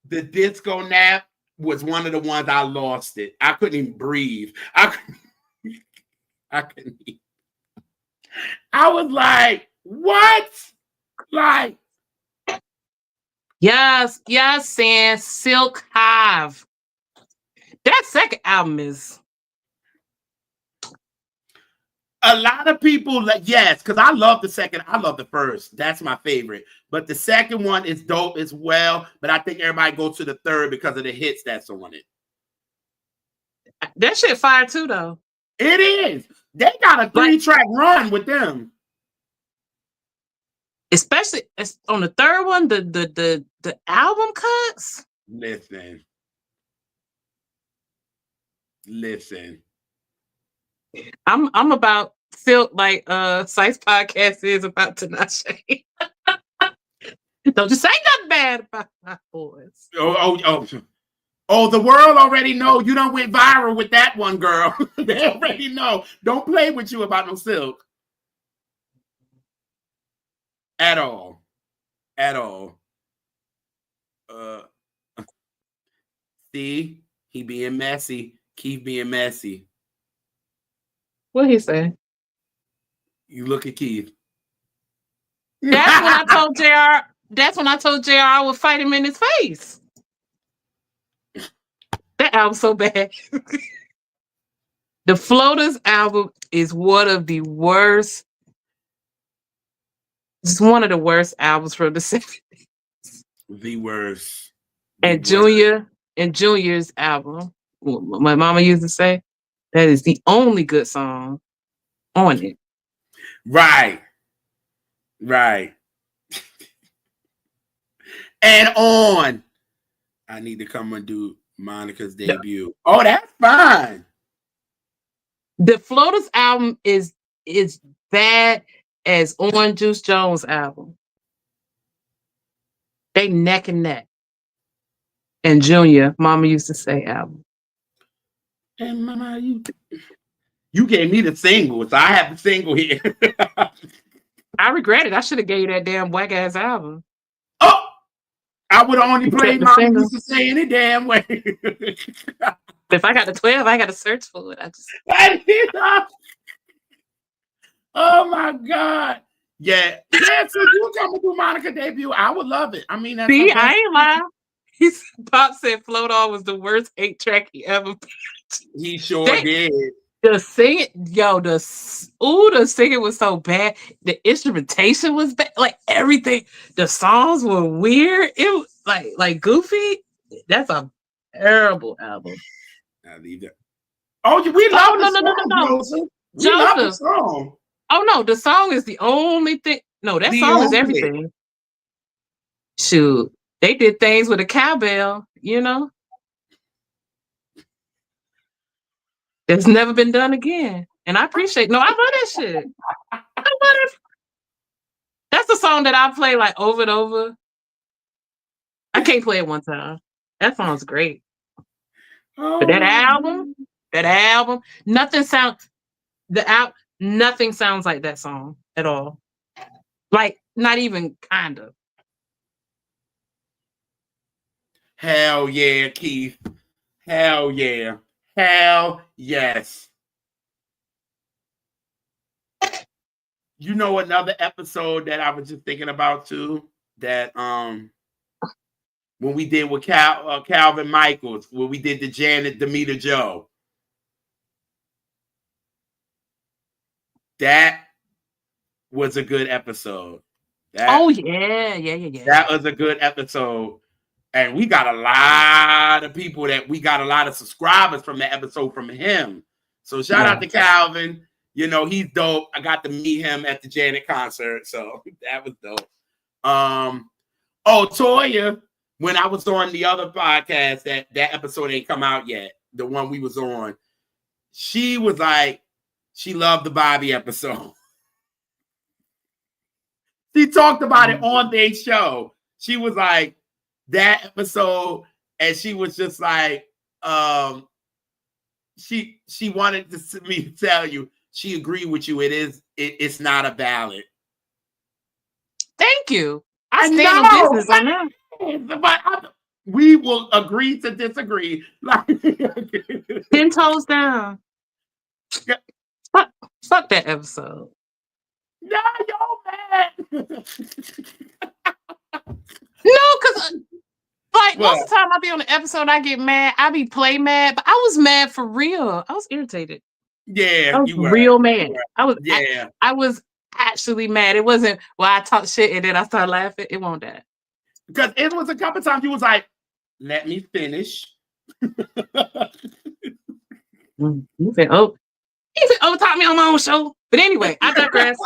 The disco nap. was one of the ones I lost it. I couldn't even breathe. I couldn't even. I was like, what? Like, yes, Sam, Silk Hive. That second album is. A lot of people like, yes, because I love the second. I love the first. That's my favorite. But the second one is dope as well. But I think everybody goes to the third because of the hits that's on it. That shit fire too, though. It is. They got a 3-track run with them. Especially on the third one, the album cuts. Listen. I'm about feel like Site's podcast is about Tinashe. Don't just say nothing bad about my boys. Oh, the world already know you done went viral with that one, girl. They already know. Don't play with you about no Silk. At all. See, he being messy. Keith being messy. What he say? You look at Keith. That's when I told JR. That's when I told JR I would fight him in his face. That album's so bad. The Floaters album is one of the worst. It's one of the worst albums from the 70s. The worst. And Junior's album, my mama used to say, that is the only good song on it. Right. And on. I need to come and do Monica's debut. Oh, that's fine. The Floaters album is bad as Orange Juice Jones album. They neck and neck. And Junior, mama used to say album. And mama, you gave me the single, so I have the single here. I regret it. I should have gave you that damn whack ass album. Oh, I would have only played Mama used to say any damn way. If I got the 12, I got to search for it. Oh my God. Yeah. So you come to do Monica debut, I would love it. I mean, see, I ain't lying. Pop said Float On was the worst 8-track he ever played. He sure did. The singing, the singing was so bad. The instrumentation was bad. Like everything, the songs were weird. It was like goofy. That's a terrible album. I leave that. Oh, we love the song, no. Joseph. We love the song. Oh no, the song is the only thing. No, that song is everything. Shoot, they did things with a cowbell, It's never been done again. And I appreciate I love that shit. I love it. That's the song that I play like over and over. I can't play it one time. That song's great. Oh, but that album, nothing sounds like that song at all. Like not even kind of. Hell yeah, Keith. Hell yeah. Hell yes. You know another episode that I was just thinking about too, that when we did with Calvin Michaels, when we did the Janet Demeter Joe. That was a good episode. Yeah. That was a good episode. And we got a lot of people we got a lot of subscribers from the episode from him. So shout out to Calvin. He's dope. I got to meet him at the Janet concert. So that was dope. Toya, when I was on the other podcast, that episode ain't come out yet. The one we was on. She was like, she loved the Bobby episode. She talked about it on their show. She was like, that episode, and she was just like, she wanted me to tell you she agreed with you. It's not a ballad. Thank you. I stand on business on that. But We will agree to disagree. Like 10 toes down. Yeah. Fuck that episode. Nah, y'all mad. No, because like What? most of the time I be on the episode, I get mad. I be play mad, but I was mad for real. I was irritated. Yeah, I was you were. real mad. Yeah. I was actually mad. It wasn't I talked shit and then I started laughing. It won't that. Because it was a couple times you was like, let me finish. You said, overtime me on my own show. But anyway, I digress.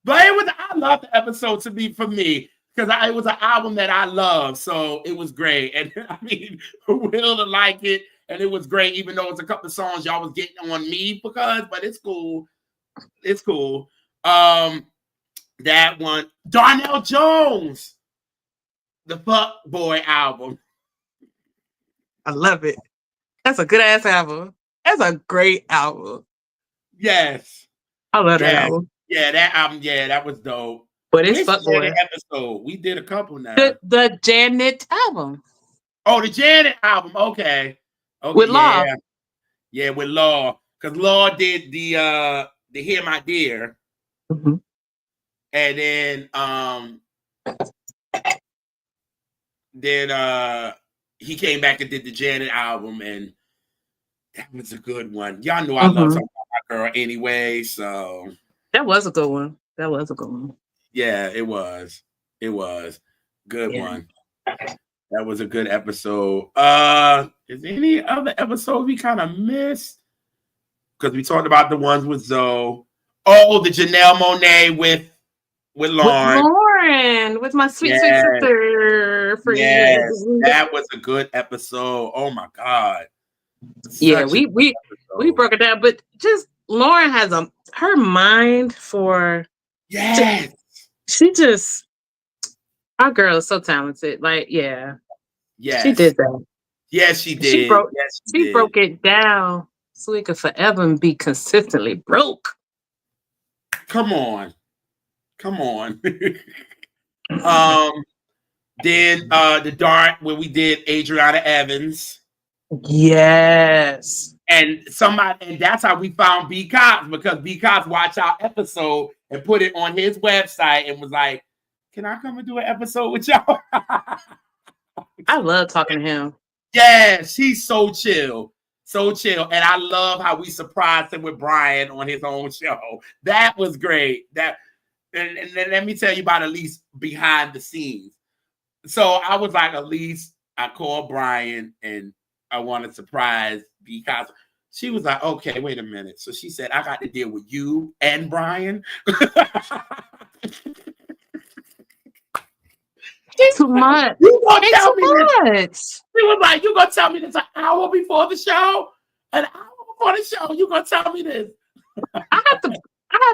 But I love the episode to be for me because it was an album that I love, so it was great. And I mean, Will to like it, and it was great. Even though it's a couple of songs y'all was getting on me because, but it's cool. It's cool. That one, Darnell Jones, the Fuck Boy album. I love it. That's a good ass album. That's a great album. Yes, I love that album. Yeah, that album. Yeah, that was dope. But it's Fuck Boy episode. We did a couple now. The Janet album. Oh, the Janet album. Okay. With Law. Yeah, with Law. Because Law did the Hear My Dear. Mm-hmm. And then he came back and did the Janet album, and that was a good one. Y'all know I love talking about my girl anyway, so that was a good one. Yeah, it was. Good one. That was a good episode. Is there any other episodes we kind of missed? Because we talked about the ones with Zoe. Oh, the Janelle Monáe with Lauren. With my sweet sister. Yes, that was a good episode. Oh my God. We broke it down, but just Lauren has her mind for our girl is so talented. Like, she did that. Yes, she did. She broke it down so it could forever be consistently broke. Come on. Then the Dart where we did Adriana Evans. Yes. And that's how we found B Cops, because B Cops watched our episode and put it on his website and was like, can I come and do an episode with y'all? I love talking to him. Yes, he's so chill. And I love how we surprised him with Brian on his own show. That was great. And let me tell you about Alise behind the scenes. So I was like, Alise, I called Brian and I want to surprise because she was like, okay, wait a minute. So she said, I got to deal with you and Brian. Too much. You gonna tell me this? She was like, you gonna tell me this an hour before the show? An hour before the show, you gonna tell me this? I have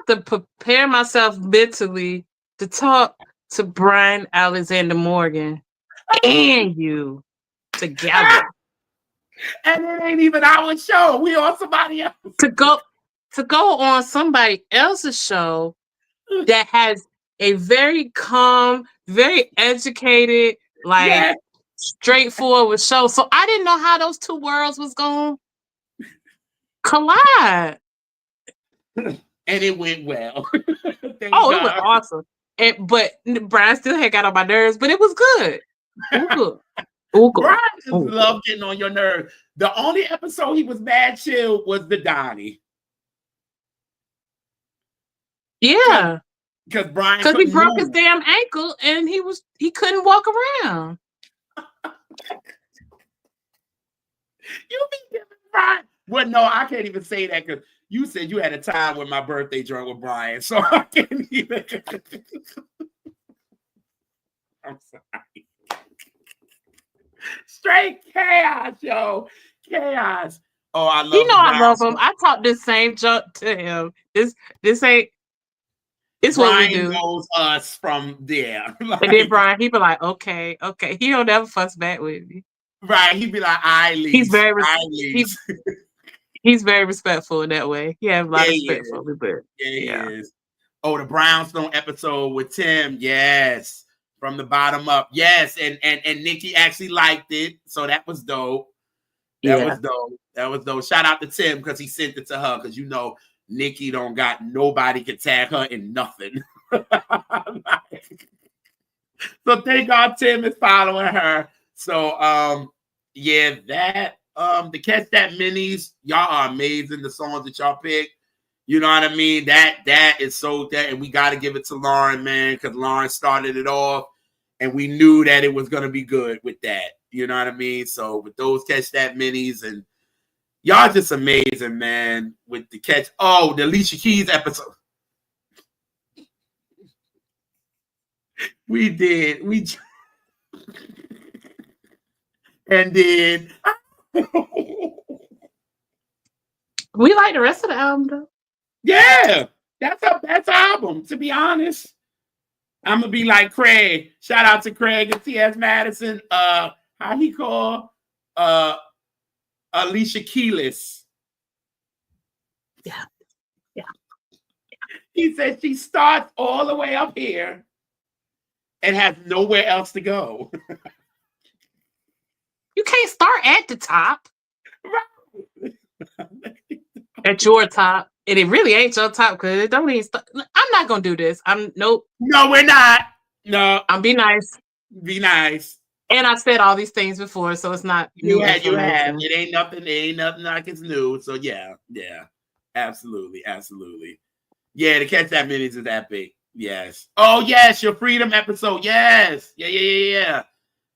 to prepare myself mentally to talk to Brian Alexander Morgan and you together. And it ain't even our show. We on somebody else. To go on somebody else's show that has a very calm, very educated, straightforward show. So I didn't know how those two worlds was going to collide. And it went well. It was awesome. But Brian still had got on my nerves, but it was good. Brian just loved getting on your nerves. The only episode he was mad chill was the Donnie. Yeah. Because he broke his damn ankle and he couldn't walk around. You be giving Brian. Well, no, I can't even say that because you said you had a time with my birthday drunk with Brian, so I can't even. I'm sorry. Straight chaos, yo. Chaos. Oh, I love him. I love him. I talked the same junk to him. This ain't. It's Brian what we do. Knows us from there. And then Brian, he be like, okay. He don't ever fuss back with me. Right. He'd be like, Alise. He's very respectful in that way. He has a lot of respect for me, but he is. Oh, the Brownstone episode with Tim. Yes. From the bottom up. Yes, and Nikki actually liked it, so that was dope. That was dope. Shout out to Tim because he sent it to her because you know Nikki don't got nobody can tag her in nothing. So thank God Tim is following her. So yeah, that the Catch That Minis, y'all are amazing. The songs that y'all pick. You know what I mean? That is so that, and we got to give it to Lauren, man, because Lauren started it off, and we knew that it was gonna be good with that. You know what I mean? So with those Catch That Minis, and y'all just amazing, man. With the the Alicia Keys episode, we did, and then we like the rest of the album though. Yeah, that's a best album, to be honest. I'm gonna be like Craig. Shout out to Craig and T.S. Madison. How he call Alicia Keys. Yeah. He said she starts all the way up here and has nowhere else to go. You can't start at the top. Right. At your top. And it really ain't your top because it don't even start. I'm not gonna do this. Nope. No, we're not. No. I'm be nice. Be nice. And I said all these things before, so it's not you have. It ain't nothing like it's new. So yeah. Absolutely. Yeah, to Catch That Minis is epic. Yes. Oh yes, your Freedom episode. Yes. Yeah.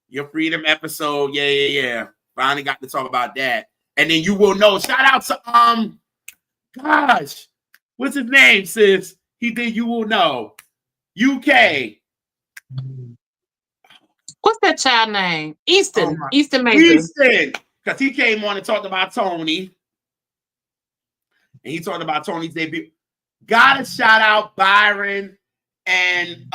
Your Freedom episode. Yeah. Finally got to talk about that. And then you will know. Shout out to gosh, what's his name, sis? He did You Will Know. UK. What's that child name? Easton. Easton Major. Easton. Because he came on and talked about Tony. And he talked about Tony's debut. Gotta shout out Byron and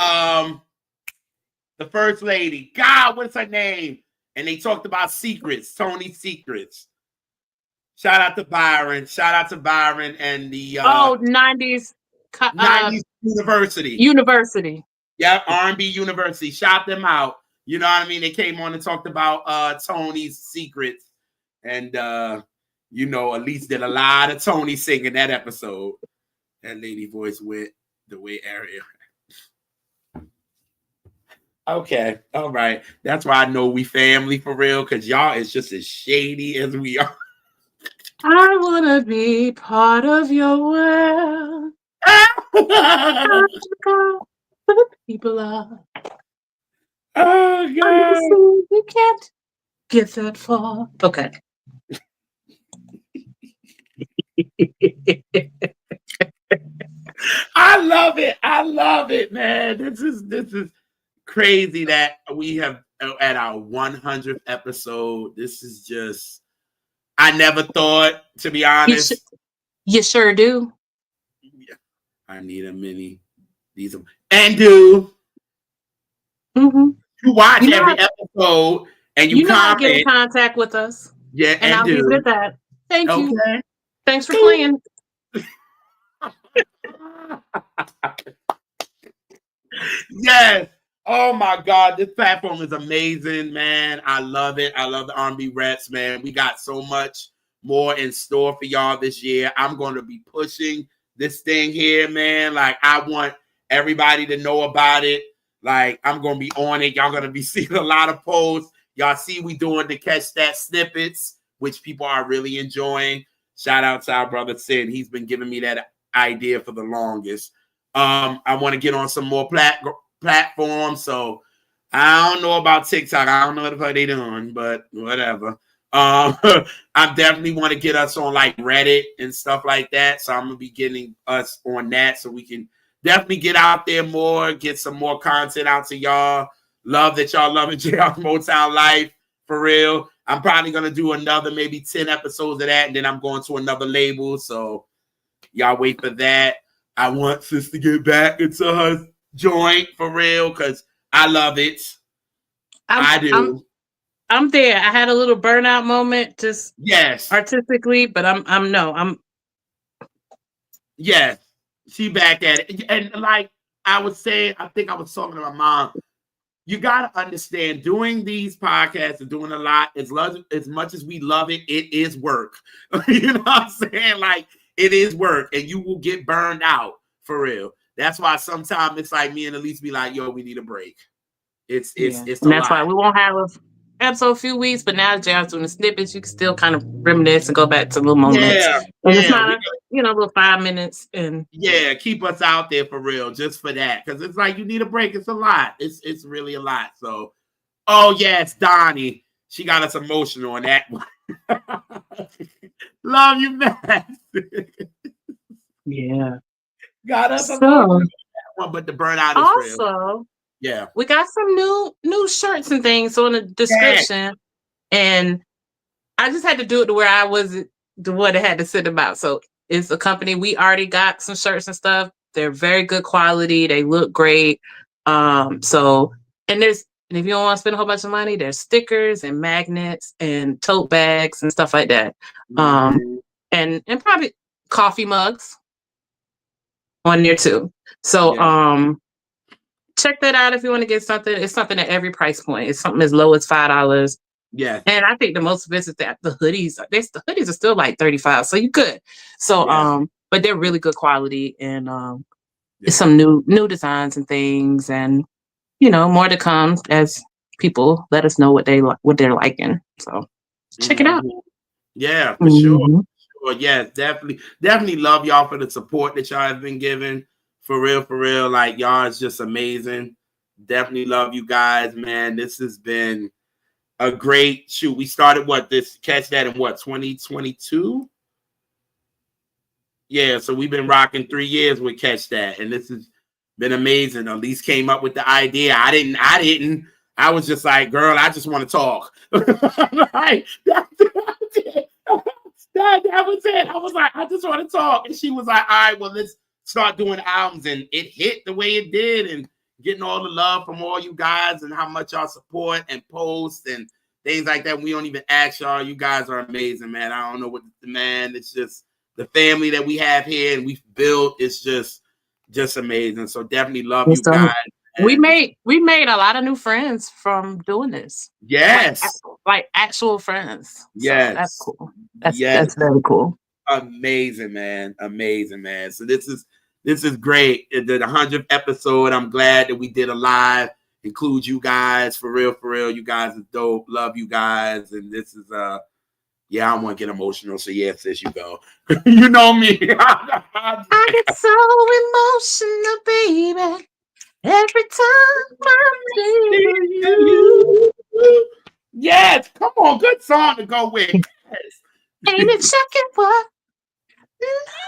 the First Lady. God, what's her name? And they talked about secrets, Tony's secrets. Shout out to Byron. And the 90s 90s University. Yeah, R&B University. Shout them out. You know what I mean? They came on and talked about Tony's secrets. And you know, Alise did a lot of Tony singing that episode. That lady voice went the way Ariel. Okay, all right. That's why I know we family for real, because y'all is just as shady as we are. I want to be part of your world. The people are. Oh, God. We can't get that far. Okay. I love it, man. This is crazy that we have at our 100th episode. This is just, I never thought, to be honest. You sure do. Yeah. I need a mini. These are, and do. Mm-hmm. You watch every episode and you comment. How to get in contact with us. Yeah, and I'll leave it at that. Thank you. Thanks for playing. Yes. Oh my God, this platform is amazing, man. I love it. I love the R&B Reps, man. We got so much more in store for y'all this year. I'm going to be pushing this thing here, man. Like, I want everybody to know about it. Like, I'm going to be on it. Y'all going to be seeing a lot of posts. Y'all see we doing the Catch That snippets, which people are really enjoying. Shout out to our brother Sid. He's been giving me that idea for the longest. I want to get on some more platforms. So I don't know about TikTok. I don't know what the fuck they doing, but whatever. I definitely want to get us on like Reddit and stuff like that. So I'm gonna be getting us on that so we can definitely get out there more, get some more content out to y'all. Love that y'all loving JR Motown Life for real. I'm probably gonna do another maybe 10 episodes of that, and then I'm going to another label. So y'all wait for that. I want sis to get back into her joint for real because I love it. I do. I'm there. I had a little burnout moment, just artistically, but I'm yes. She back at it. And like I was saying, I think I was talking to my mom. you got to understand, doing these podcasts and doing a lot, as much as we love it, it is work. You know what I'm saying? Like, it is work, and you will get burned out for real. That's why sometimes it's like me and Alise be like, yo, we need a break. It's a and that's lot. why we won't have an episode a few weeks, but now JR's doing the snippets, you can still kind of reminisce and go back to little moments. And it's not little 5 minutes. And keep us out there for real, just for that. Because it's like you need a break. It's a lot. It's really a lot. So, oh yes, Donnie. She got us emotional on that one. Love you, man. Yeah. Got us emotional on that one, but the burnout is real. Yeah. We got some new shirts and things on the description. And I just had to do it to where I wasn't the one that had to sit about. So it's a company. We already got some shirts and stuff. They're very good quality. They look great. And if you don't want to spend a whole bunch of money, there's stickers and magnets and tote bags and stuff like that. And probably coffee mugs on there too. So check that out if you want to get something. It's something at every price point. It's something as low as $5. Yeah. And I think the most expensive that the hoodies are still like $35. So you could. So but they're really good quality, and it's some new designs and things, and more to come as people let us know what they're liking. So check it out. Yeah, for sure. Yeah, definitely love y'all for the support that y'all have been giving. For real. Like, y'all is just amazing. Definitely love you guys, man. This has been a great shoot. We started Catch That in 2022? Yeah, so we've been rocking 3 years with Catch That, and this has been amazing. Alise came up with the idea. I didn't. I was just like, girl, I just want to talk. Like, that was it. I was like, I just want to talk. And she was like, all right, well, let's start doing albums. And it hit the way it did, and getting all the love from all you guys and how much y'all support and post and things like that. We don't even ask y'all. You guys are amazing, man. I don't know what it's just the family that we have here and we've built. It's just amazing. So definitely love you guys. We made a lot of new friends from doing this. Yes. Like actual friends. Yes. So that's cool. That's very cool. Amazing, man. So this is great. The 100th episode. I'm glad that we did a live. Include you guys for real. You guys are dope. Love you guys. And this is I don't want to get emotional. So yes, sis, you go. You know me. I get so emotional, baby. Every time I think of you. Yes, come on, good song to go with. Yes. Ain't it shocking what?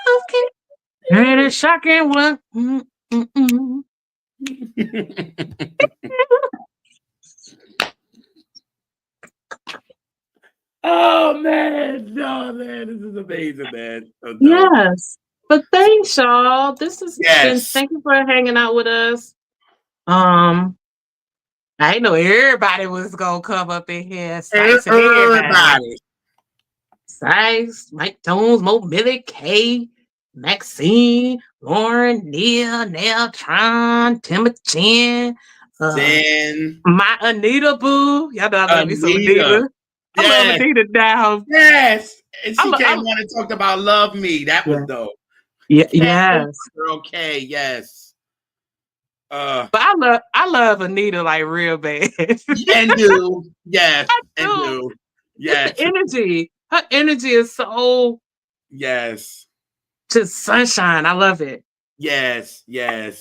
Okay. Ain't it shocking what? Oh man, this is amazing, man. So yes, but thanks, y'all. This has been. Thank you for hanging out with us. I didn't know everybody was gonna come up in here. Everybody. Sice, Mike Jones, Mo Millie, Kay, Maxine, Lauren, Neil, Tron, Timothy, my Anita Boo. Y'all know I love me some Anita. I love Anita down. Yes. And she came on and talked about Love Me. That was dope. Yeah, yes. Okay, yes. But I love Anita like real bad. And do. Yes. And do. Yes. The energy. Her energy is so just sunshine. I love it. Yes. And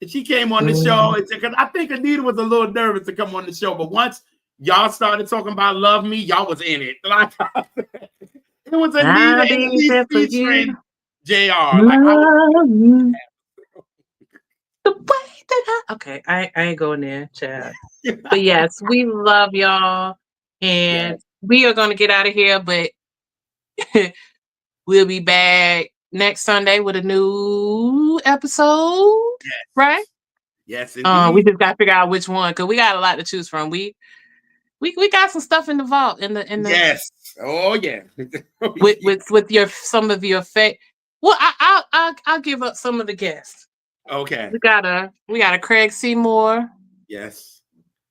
she came on the show because I think Anita was a little nervous to come on the show, but once y'all started talking about Love Me, y'all was in it. Like, it was Anita and Alise featuring JR. Like, the way that I ain't going there, Chad. But yes, we love y'all, and we are going to get out of here, but we'll be back next Sunday with a new episode, right? Yes, indeed. We just got to figure out which one, because we got a lot to choose from. We got some stuff in the vault in the yes. Oh yeah. with some of your well, I'll give up some of the guests. Okay. We got a Craig Seymour. Yes.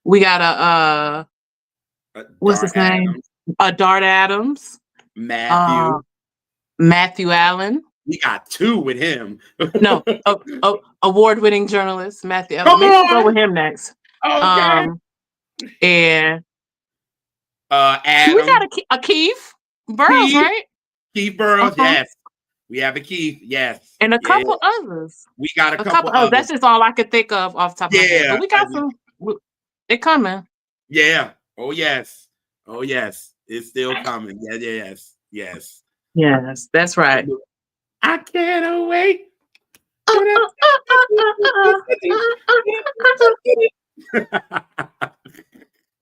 We got a what's his name? Dart Adams. Matthew. Matthew Allen. We got 2 with him. No, award-winning journalist Matthew Allen. Come Maybe we'll on. go with him next. Okay. And Adam. we got a Keith Burrows, right? Keith Burrows, yes. We have a Keith, yes. And a couple others. We got a couple others. That's just all I could think of off the top of my head. But we got some. They're coming. Yeah. Oh yes. Oh yes. It's still coming. Yeah. Yes. Yes. Yes. That's right. I can't wait.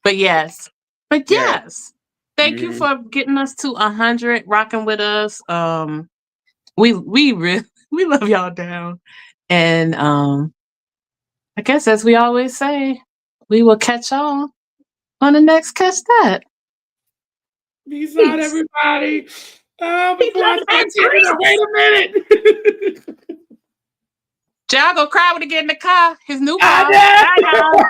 But yes. Thank you for getting us to 100, rocking with us. We really love y'all down. And I guess as we always say, we will catch y'all on the next Catch That. Peace out, everybody. Before I start, wait a minute. John go cry when he get in the car. His new car. Bye, y'all.